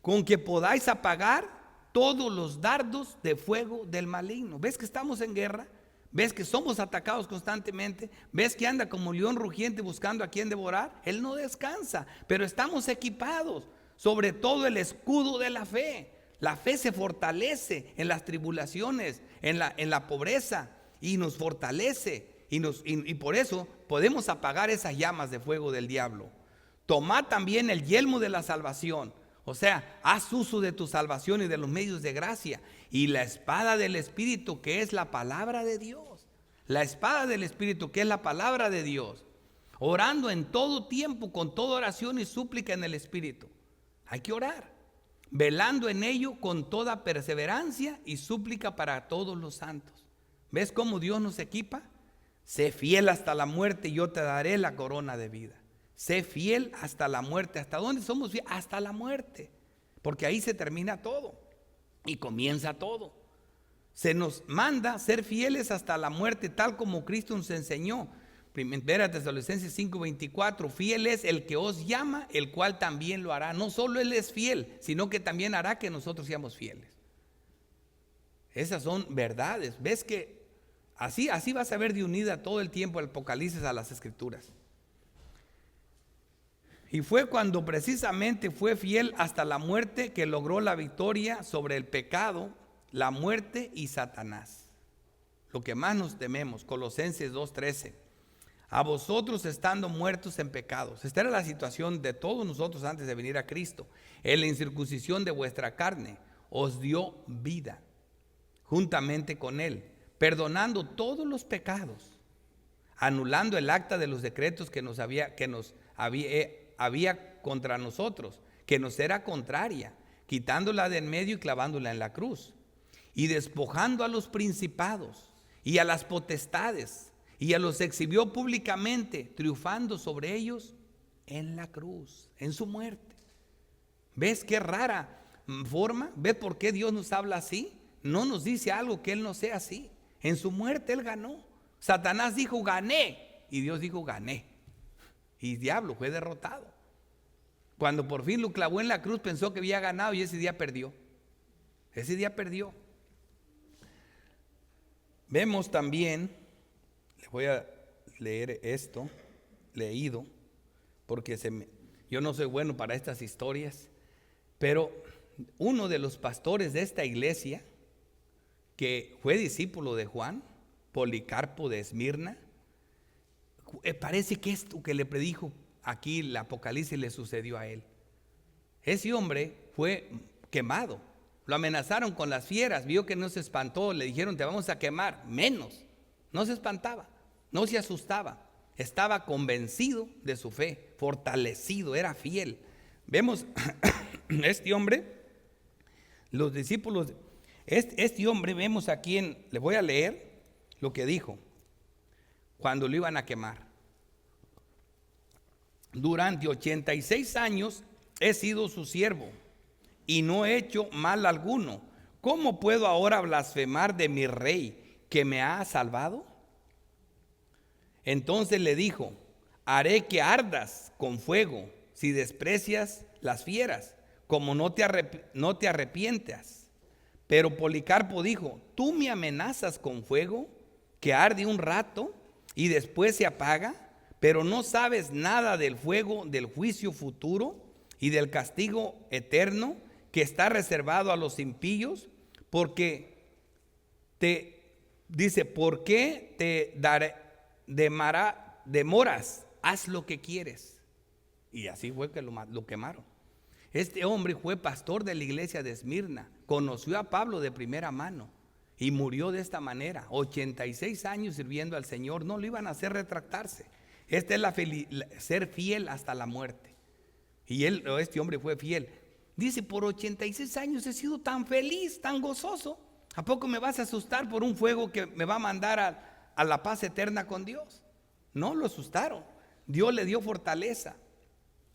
con que podáis apagar todos los dardos de fuego del maligno. ¿Ves que estamos en guerra? ¿Ves que somos atacados constantemente? ¿Ves que anda como león rugiente buscando a quien devorar? Él no descansa, pero estamos equipados. Sobre todo el escudo de la fe. La fe se fortalece en las tribulaciones, en la pobreza, y nos fortalece. Y por eso podemos apagar esas llamas de fuego del diablo. Tomad también el yelmo de la salvación. O sea, haz uso de tu salvación y de los medios de gracia. Y la espada del Espíritu, que es la palabra de Dios. La espada del Espíritu, que es la palabra de Dios. Orando en todo tiempo, con toda oración y súplica en el Espíritu. Hay que orar. Velando en ello con toda perseverancia y súplica para todos los santos. ¿Ves cómo Dios nos equipa? Sé fiel hasta la muerte y yo te daré la corona de vida. Sé fiel hasta la muerte. ¿Hasta dónde somos fieles? Hasta la muerte. Porque ahí se termina todo y comienza todo. Se nos manda ser fieles hasta la muerte, tal como Cristo nos enseñó. Primera Tesalonicenses 5:24. Fiel es el que os llama, el cual también lo hará. No solo Él es fiel, sino que también hará que nosotros seamos fieles. Esas son verdades. ¿Ves que así vas a ver de unida todo el tiempo el Apocalipsis a las Escrituras? Y fue cuando precisamente fue fiel hasta la muerte que logró la victoria sobre el pecado, la muerte y Satanás. Lo que más nos tememos, Colosenses 2:13. A vosotros estando muertos en pecados. Esta era la situación de todos nosotros antes de venir a Cristo. En la incircuncisión de vuestra carne os dio vida juntamente con Él, perdonando todos los pecados, anulando el acta de los decretos que nos había contra nosotros, que nos era contraria, quitándola de en medio y clavándola en la cruz, y despojando a los principados y a las potestades, y a los exhibió públicamente, triunfando sobre ellos en la cruz, en su muerte. ¿Ves qué rara forma? ¿Ves por qué Dios nos habla así? No nos dice algo que Él no sea así. En su muerte Él ganó. Satanás dijo gané, y Dios dijo gané. Y el diablo fue derrotado. Cuando por fin lo clavó en la cruz, pensó que había ganado, y ese día perdió. Ese día perdió. Vemos también, les voy a leer esto leído, porque Yo no soy bueno para estas historias, pero uno de los pastores de esta iglesia, que fue discípulo de Juan, Policarpo de Esmirna, parece que esto que le predijo aquí el Apocalipsis le sucedió a él. Ese hombre fue quemado, lo amenazaron con las fieras, vio que no se espantó, le dijeron te vamos a quemar, menos, no se espantaba, no se asustaba, estaba convencido de su fe, fortalecido, era fiel. Vemos este hombre, los discípulos, este hombre vemos aquí le voy a leer lo que dijo cuando lo iban a quemar. Durante 86 años he sido su siervo y no he hecho mal alguno. ¿Cómo puedo ahora blasfemar de mi rey que me ha salvado? Entonces le dijo, haré que ardas con fuego si desprecias las fieras, como no te arrepientas. Pero Policarpo dijo, ¿tú me amenazas con fuego que arde un rato y después se apaga? Pero no sabes nada del fuego del juicio futuro y del castigo eterno que está reservado a los impíos, porque ¿por qué te demoras? Haz lo que quieres. Y así fue que lo quemaron. Este hombre fue pastor de la iglesia de Esmirna, conoció a Pablo de primera mano y murió de esta manera. 86 años sirviendo al Señor, no lo iban a hacer retractarse. Esta es ser fiel hasta la muerte. Y este hombre fue fiel. Dice, por 86 años he sido tan feliz, tan gozoso. ¿A poco me vas a asustar por un fuego que me va a mandar a la paz eterna con Dios? No, lo asustaron. Dios le dio fortaleza.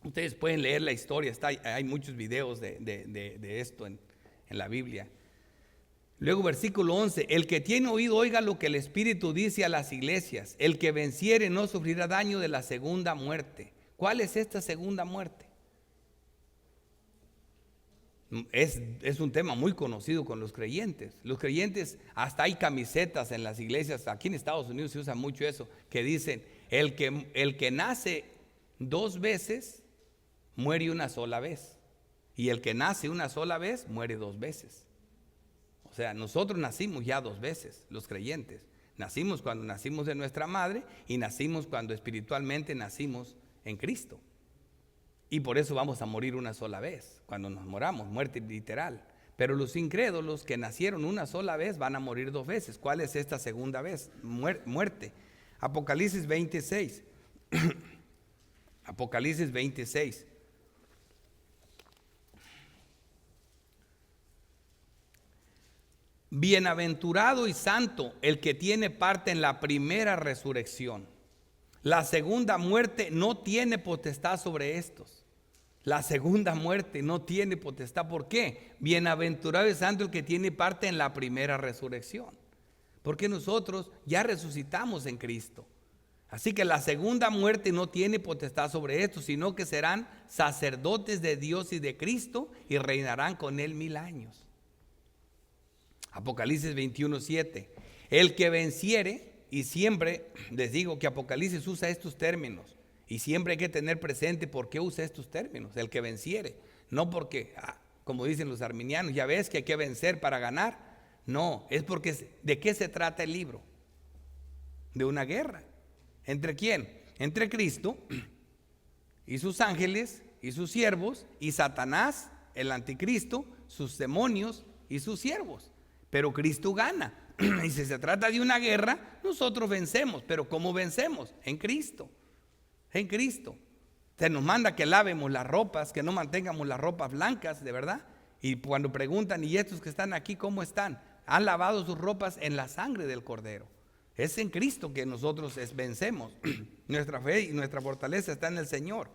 Ustedes pueden leer la historia, hay muchos videos de esto en la Biblia. Luego versículo 11, el que tiene oído oiga lo que el Espíritu dice a las iglesias. El que venciere no sufrirá daño de la segunda muerte. ¿Cuál es esta segunda muerte? Es un tema muy conocido con los creyentes. Los creyentes, hasta hay camisetas en las iglesias, aquí en Estados Unidos se usa mucho eso, que dicen, el que nace 2 veces, muere una sola vez. Y el que nace una sola vez, muere 2 veces. O sea, nosotros nacimos ya 2 veces, los creyentes. Nacimos cuando nacimos de nuestra madre y nacimos cuando espiritualmente nacimos en Cristo. Y por eso vamos a morir una sola vez, cuando nos moramos, muerte literal. Pero los incrédulos que nacieron una sola vez van a morir 2 veces. ¿Cuál es esta segunda vez? Muerte. Apocalipsis 26. Apocalipsis 26. Bienaventurado y santo el que tiene parte en la primera resurrección. La segunda muerte no tiene potestad sobre estos. La segunda muerte no tiene potestad. ¿Por qué? Bienaventurado y santo el que tiene parte en la primera resurrección. Porque nosotros ya resucitamos en Cristo. Así que la segunda muerte no tiene potestad sobre esto, sino que serán sacerdotes de Dios y de Cristo y reinarán con él 1000 años. Apocalipsis 21:7. El que venciere, y siempre les digo que Apocalipsis usa estos términos, y siempre hay que tener presente por qué usa estos términos, el que venciere, no porque, como dicen los arminianos, ya ves que hay que vencer para ganar. No, es porque ¿de qué se trata el libro? De una guerra. ¿Entre quién? Entre Cristo y sus ángeles y sus siervos, y Satanás, el anticristo, sus demonios y sus siervos. Pero Cristo gana. Y si se trata de una guerra, nosotros vencemos. Pero ¿cómo vencemos? En Cristo. En Cristo. Se nos manda que lavemos las ropas, que no mantengamos las ropas blancas, de verdad. Y cuando preguntan, ¿y estos que están aquí cómo están? Han lavado sus ropas en la sangre del Cordero. Es en Cristo que nosotros vencemos. Nuestra fe y nuestra fortaleza está en el Señor.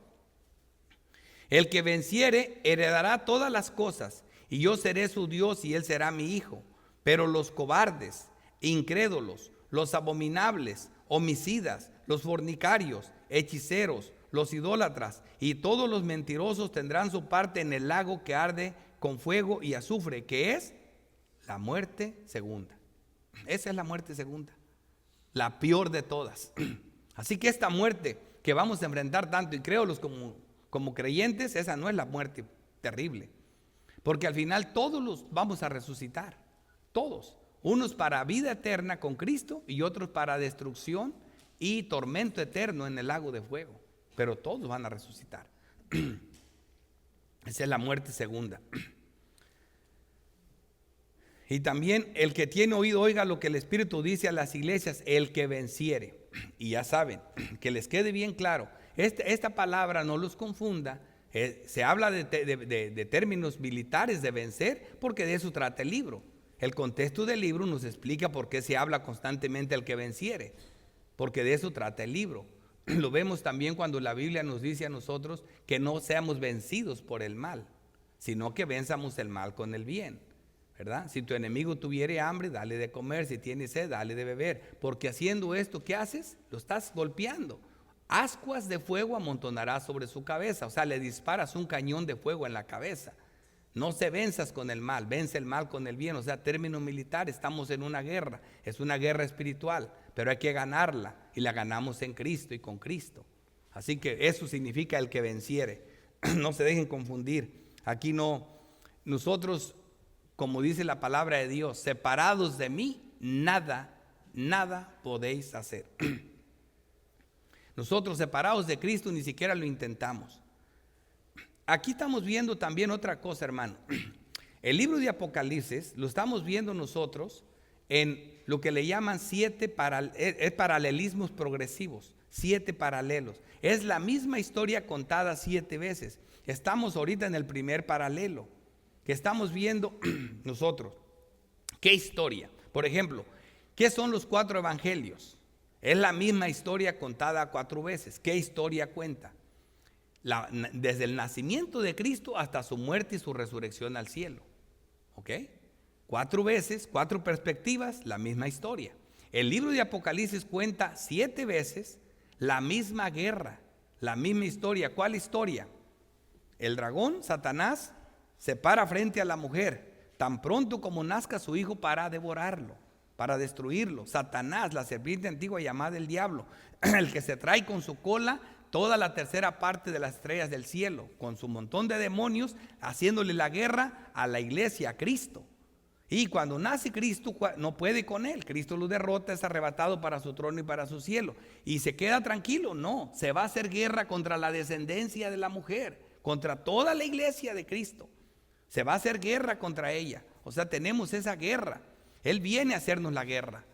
El que venciere heredará todas las cosas, y yo seré su Dios y él será mi hijo. Pero los cobardes, incrédulos, los abominables, homicidas, los fornicarios, hechiceros, los idólatras y todos los mentirosos tendrán su parte en el lago que arde con fuego y azufre, que es la muerte segunda. Esa es la muerte segunda, la peor de todas. Así que esta muerte que vamos a enfrentar tanto, y creo los Como creyentes, esa no es la muerte terrible. Porque al final todos los vamos a resucitar. Todos. Unos para vida eterna con Cristo y otros para destrucción y tormento eterno en el lago de fuego. Pero todos van a resucitar. Esa es la muerte segunda. Y también el que tiene oído oiga lo que el Espíritu dice a las iglesias, el que venciere. Y ya saben, que les quede bien claro, esta palabra no los confunda, se habla de términos militares de vencer, porque de eso trata el libro. El contexto del libro nos explica por qué se habla constantemente el que venciere, porque de eso trata el libro. Lo vemos también cuando la Biblia nos dice a nosotros que no seamos vencidos por el mal, sino que venzamos el mal con el bien, ¿verdad? Si tu enemigo tuviere hambre, dale de comer; si tiene sed, dale de beber, porque haciendo esto, ¿qué haces? Lo estás golpeando. Ascuas de fuego amontonarás sobre su cabeza, o sea, le disparas un cañón de fuego en la cabeza. No se venzas con el mal, vence el mal con el bien. O sea, término militar, estamos en una guerra, es una guerra espiritual, pero hay que ganarla, y la ganamos en Cristo y con Cristo. Así que eso significa el que venciere. No se dejen confundir. Aquí no, nosotros, como dice la palabra de Dios, separados de mí, nada podéis hacer. Nosotros separados de Cristo ni siquiera lo intentamos. Aquí estamos viendo también otra cosa, hermano. El libro de Apocalipsis lo estamos viendo nosotros en lo que le llaman paralelismos progresivos, 7 paralelos. Es la misma historia contada 7 veces. Estamos ahorita en el primer paralelo que estamos viendo nosotros. ¿Qué historia? Por ejemplo, ¿qué son los 4 evangelios? Es la misma historia contada 4 veces. ¿Qué historia cuenta? Desde el nacimiento de Cristo hasta su muerte y su resurrección al cielo. ¿Ok? 4 veces, 4 perspectivas, la misma historia. El libro de Apocalipsis cuenta 7 veces la misma guerra, la misma historia. ¿Cuál historia? El dragón, Satanás, se para frente a la mujer, tan pronto como nazca su hijo, para devorarlo, para destruirlo. Satanás, la serpiente antigua llamada el diablo, el que se trae con su cola toda la tercera parte de las estrellas del cielo, con su montón de demonios, haciéndole la guerra a la iglesia, a Cristo. Y cuando nace Cristo, no puede con él. Cristo lo derrota, es arrebatado para su trono y para su cielo. Y se queda tranquilo. No, se va a hacer guerra contra la descendencia de la mujer, contra toda la iglesia de Cristo. Se va a hacer guerra contra ella. O sea, tenemos esa guerra. Él viene a hacernos la guerra.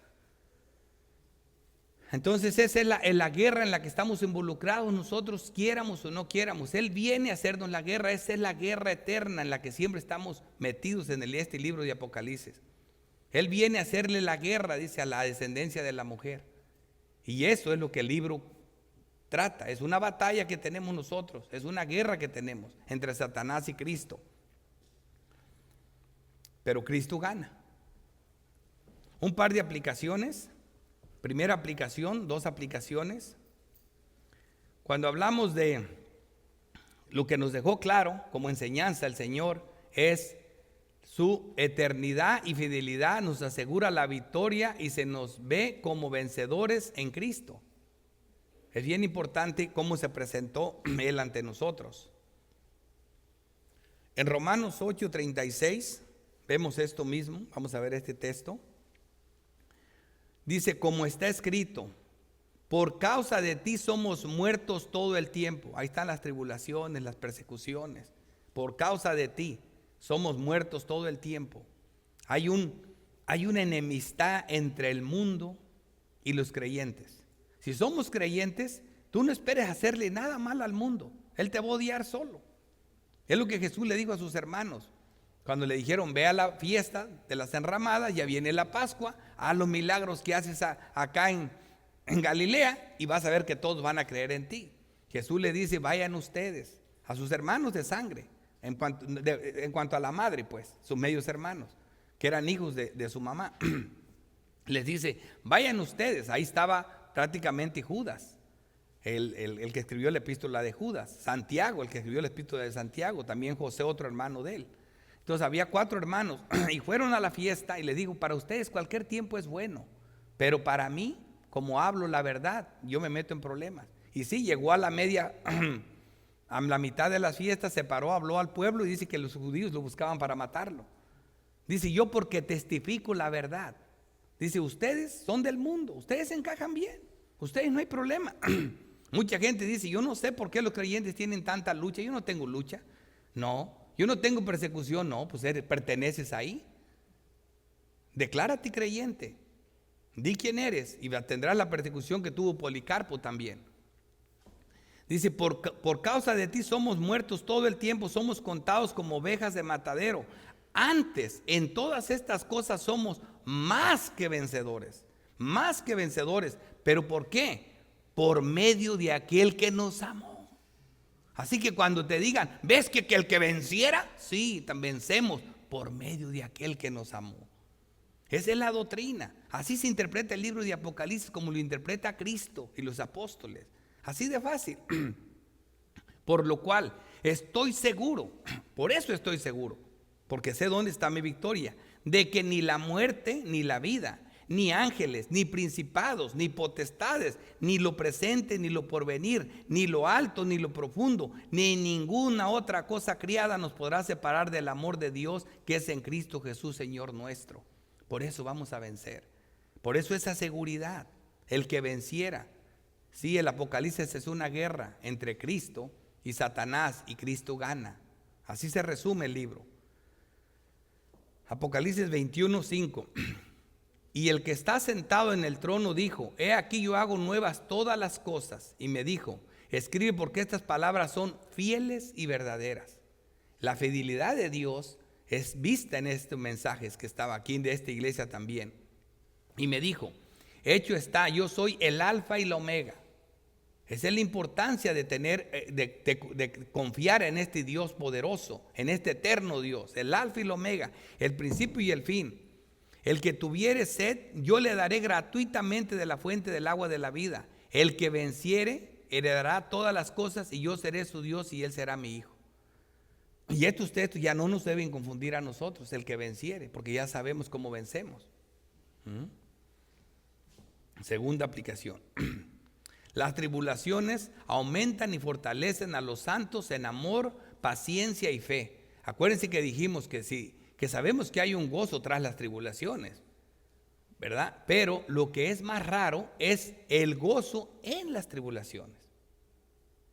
Entonces esa es la guerra en la que estamos involucrados nosotros, quieramos o no quieramos. Él viene a hacernos la guerra. Esa es la guerra eterna en la que siempre estamos metidos en este libro de Apocalipsis. Él viene a hacerle la guerra, dice, a la descendencia de la mujer. Y eso es lo que el libro trata. Es una batalla que tenemos nosotros, es una guerra que tenemos entre Satanás y Cristo. Pero Cristo gana. Un par de aplicaciones. Primera aplicación, 2 aplicaciones. Cuando hablamos de lo que nos dejó claro como enseñanza el Señor, es su eternidad y fidelidad, nos asegura la victoria y se nos ve como vencedores en Cristo. Es bien importante cómo se presentó Él ante nosotros. En Romanos 8:36 vemos esto mismo. Vamos a ver este texto. Dice, como está escrito, por causa de ti somos muertos todo el tiempo. Ahí están las tribulaciones, las persecuciones. Por causa de ti somos muertos todo el tiempo. Hay una enemistad entre el mundo y los creyentes. Si somos creyentes, tú no esperes hacerle nada mal al mundo. Él te va a odiar solo. Es lo que Jesús le dijo a sus hermanos. Cuando le dijeron, ve a la fiesta de las enramadas, ya viene la Pascua, haz los milagros que haces acá en Galilea y vas a ver que todos van a creer en ti. Jesús le dice, vayan ustedes a sus hermanos de sangre, en cuanto a la madre, pues, sus medios hermanos, que eran hijos de su mamá. Les dice, vayan ustedes. Ahí estaba prácticamente Judas, el que escribió la epístola de Judas, Santiago, el que escribió la epístola de Santiago, también José, otro hermano de él. Entonces había 4 hermanos y fueron a la fiesta y le digo, para ustedes cualquier tiempo es bueno, pero para mí, como hablo la verdad, yo me meto en problemas. Y sí, llegó a la A la mitad de las fiestas se paró, habló al pueblo y dice que los judíos lo buscaban para matarlo. Dice, yo porque testifico la verdad. Dice, ustedes son del mundo, ustedes encajan bien, ustedes no hay problema. Mucha gente dice, yo no sé por qué los creyentes tienen tanta lucha. Yo no tengo lucha, no. Yo no tengo persecución, no. Pues perteneces ahí. Declárate creyente, di quién eres y tendrás la persecución que tuvo Policarpo también. Dice, por causa de ti somos muertos todo el tiempo, somos contados como ovejas de matadero. Antes, en todas estas cosas somos más que vencedores. Más que vencedores. ¿Pero por qué? Por medio de aquel que nos amó. Así que cuando te digan, ¿ves que el que venciera? Sí, vencemos por medio de aquel que nos amó. Esa es la doctrina. Así se interpreta el libro de Apocalipsis, como lo interpreta Cristo y los apóstoles. Así de fácil. Por lo cual estoy seguro, por eso estoy seguro, porque sé dónde está mi victoria, de que ni la muerte, ni la vida, ni ángeles, ni principados, ni potestades, ni lo presente, ni lo porvenir, ni lo alto, ni lo profundo, ni ninguna otra cosa criada nos podrá separar del amor de Dios que es en Cristo Jesús, Señor nuestro. Por eso vamos a vencer. Por eso esa seguridad, el que venciera. Sí, el Apocalipsis es una guerra entre Cristo y Satanás, y Cristo gana. Así se resume el libro. Apocalipsis 21:5. Y el que está sentado en el trono dijo, he aquí yo hago nuevas todas las cosas. Y me dijo, escribe porque estas palabras son fieles y verdaderas. La fidelidad de Dios es vista en estos mensajes que estaba aquí de esta iglesia también. Y me dijo, hecho está, yo soy el alfa y la omega. Esa es la importancia de tener, de confiar en este Dios poderoso, en este eterno Dios, el alfa y el omega, el principio y el fin. El que tuviere sed, yo le daré gratuitamente de la fuente del agua de la vida. El que venciere, heredará todas las cosas y yo seré su Dios y él será mi hijo. Y esto ya no nos deben confundir a nosotros, el que venciere, porque ya sabemos cómo vencemos. Segunda aplicación. Las tribulaciones aumentan y fortalecen a los santos en amor, paciencia y fe. Acuérdense que dijimos que sí, que sabemos que hay un gozo tras las tribulaciones, ¿verdad? Pero lo que es más raro es el gozo en las tribulaciones.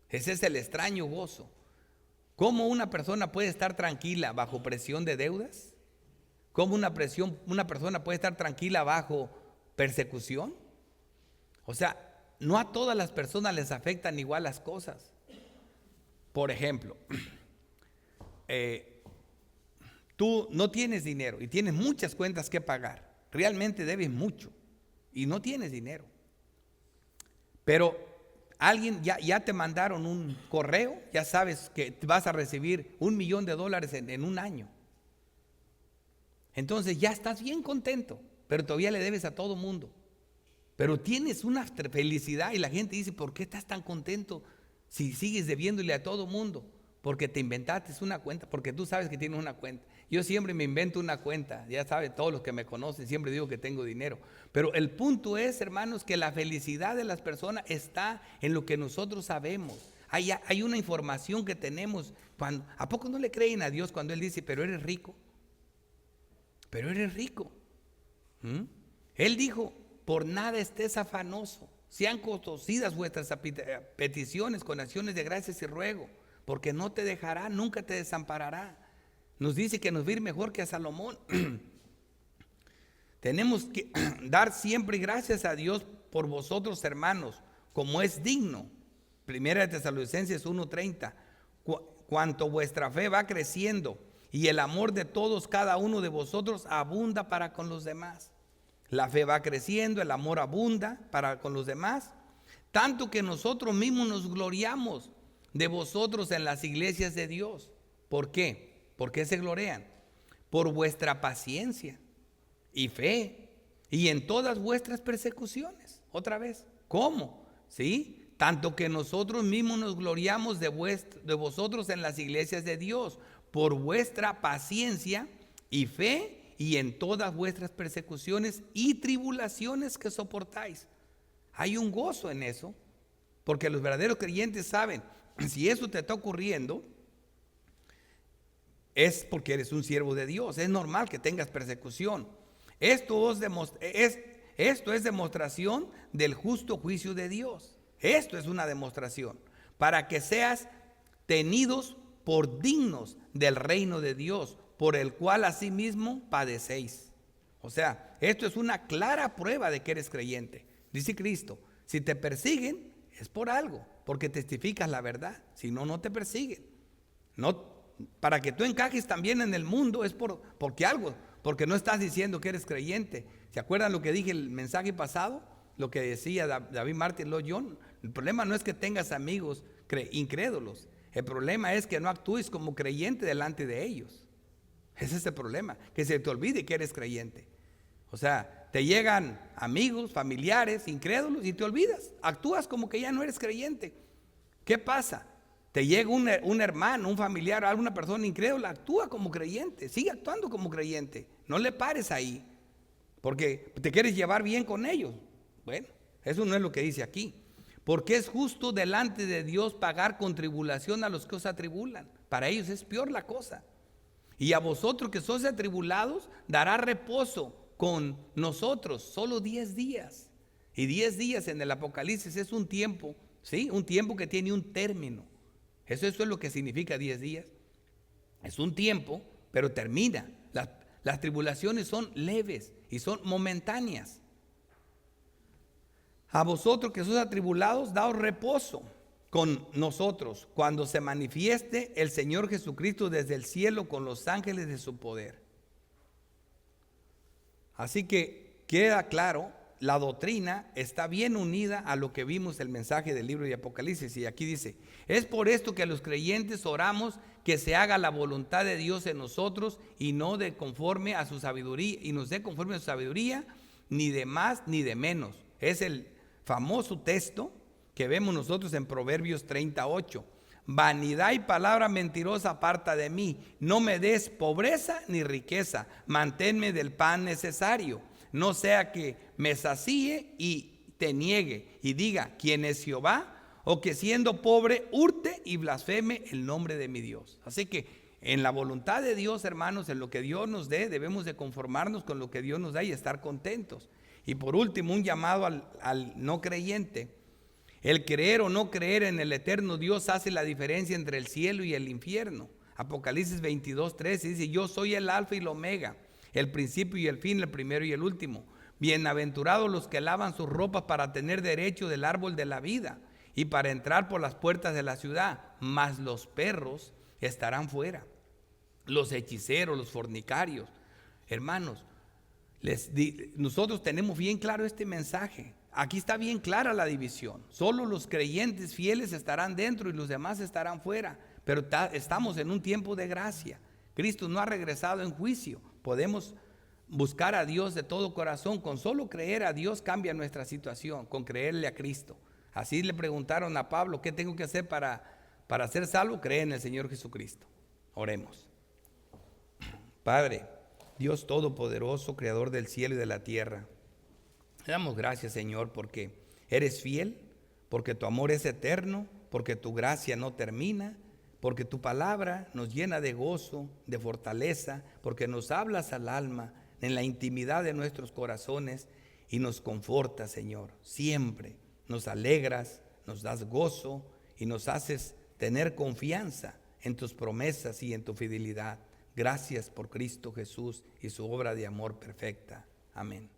Ese es el extraño gozo. ¿Cómo una persona puede estar tranquila bajo presión de deudas? ¿Cómo una persona puede estar tranquila bajo persecución? O sea, no a todas las personas les afectan igual las cosas. Por ejemplo, tú no tienes dinero y tienes muchas cuentas que pagar. Realmente debes mucho y no tienes dinero. Pero alguien ya te mandaron un correo, ya sabes que vas a recibir $1,000,000 en un año. Entonces ya estás bien contento, pero todavía le debes a todo mundo. Pero tienes una felicidad y la gente dice, ¿por qué estás tan contento si sigues debiéndole a todo mundo? Porque te inventaste una cuenta, porque tú sabes que tienes una cuenta. Yo siempre me invento una cuenta, ya saben todos los que me conocen, siempre digo que tengo dinero. Pero el punto es, hermanos, que la felicidad de las personas está en lo que nosotros sabemos. Hay una información que tenemos. ¿A poco no le creen a Dios cuando Él dice, pero eres rico? Pero eres rico. Él dijo, por nada estés afanoso, sean conocidas vuestras peticiones con acciones de gracias y ruego, porque no te dejará, nunca te desamparará. Nos dice que nos va a ir mejor que a Salomón. Tenemos que dar siempre gracias a Dios por vosotros, hermanos, como es digno. Primera de Tesalonicenses 1:30. Cuanto vuestra fe va creciendo y el amor de todos, cada uno de vosotros, abunda para con los demás. La fe va creciendo, el amor abunda para con los demás, tanto que nosotros mismos nos gloriamos de vosotros en las iglesias de Dios. ¿Por qué? ¿Por qué se glorian? Por vuestra paciencia y fe y en todas vuestras persecuciones. Otra vez, ¿cómo? ¿Sí? Tanto que nosotros mismos nos gloriamos de vosotros en las iglesias de Dios por vuestra paciencia y fe y en todas vuestras persecuciones y tribulaciones que soportáis. Hay un gozo en eso, porque los verdaderos creyentes saben si eso te está ocurriendo, es porque eres un siervo de Dios. Es normal que tengas persecución. Esto es demostración del justo juicio de Dios. Esto es una demostración para que seas tenidos por dignos del reino de Dios, por el cual asimismo padecéis. O sea, esto es una clara prueba de que eres creyente. Dice Cristo, si te persiguen es por algo, porque testificas la verdad. Si no, no te persiguen. No, para que tú encajes también en el mundo es porque no estás diciendo que eres creyente. ¿Se acuerdan lo que dije el mensaje pasado? Lo que decía David Martin Lloyd Jones. El problema no es que tengas amigos incrédulos. El problema es que no actúes como creyente delante de ellos. Ese es el problema, que se te olvide que eres creyente. O sea, te llegan amigos, familiares, incrédulos y te olvidas. Actúas como que ya no eres creyente. ¿Qué pasa? Te llega un hermano, un familiar, alguna persona incrédula, actúa como creyente, sigue actuando como creyente. No le pares ahí, porque te quieres llevar bien con ellos. Bueno, eso no es lo que dice aquí. Porque es justo delante de Dios pagar con tribulación a los que os atribulan. Para ellos es peor la cosa. Y a vosotros que sois atribulados, dará reposo con nosotros, solo 10 días. Y 10 días en el Apocalipsis es un tiempo, ¿sí? Un tiempo que tiene un término. Eso es lo que significa 10 días. Es un tiempo, pero termina. Las tribulaciones son leves y son momentáneas. A vosotros que sois atribulados, daos reposo con nosotros cuando se manifieste el Señor Jesucristo desde el cielo con los ángeles de su poder. Así que queda claro, la doctrina está bien unida a lo que vimos el mensaje del libro de Apocalipsis. Y aquí dice, es por esto que los creyentes oramos que se haga la voluntad de Dios en nosotros y no de conforme a su sabiduría, y nos dé conforme a su sabiduría, ni de más ni de menos. Es el famoso texto que vemos nosotros en Proverbios 38. Vanidad y palabra mentirosa aparta de mí. No me des pobreza ni riqueza. Manténme del pan necesario. No sea que me sacíe y te niegue y diga quién es Jehová, o que siendo pobre hurte y blasfeme el nombre de mi Dios. Así que en la voluntad de Dios, hermanos, en lo que Dios nos dé, debemos de conformarnos con lo que Dios nos da y estar contentos. Y por último, un llamado al no creyente. El creer o no creer en el eterno Dios hace la diferencia entre el cielo y el infierno. Apocalipsis 22:13 dice, yo soy el alfa y el omega, el principio y el fin, el primero y el último. Bienaventurados los que lavan sus ropas para tener derecho del árbol de la vida y para entrar por las puertas de la ciudad, mas los perros estarán fuera, los hechiceros, los fornicarios. Hermanos, nosotros tenemos bien claro este mensaje. Aquí está bien clara la división. Solo los creyentes fieles estarán dentro y los demás estarán fuera. Pero estamos en un tiempo de gracia. Cristo no ha regresado en juicio. Podemos buscar a Dios de todo corazón. Con solo creer a Dios cambia nuestra situación, con creerle a Cristo. Así le preguntaron a Pablo, ¿qué tengo que hacer para ser salvo? Cree en el Señor Jesucristo. Oremos. Padre, Dios Todopoderoso, Creador del cielo y de la tierra, te damos gracias, Señor, porque eres fiel, porque tu amor es eterno, porque tu gracia no termina, porque tu palabra nos llena de gozo, de fortaleza, porque nos hablas al alma en la intimidad de nuestros corazones y nos conforta, Señor. Siempre nos alegras, nos das gozo y nos haces tener confianza en tus promesas y en tu fidelidad. Gracias por Cristo Jesús y su obra de amor perfecta. Amén.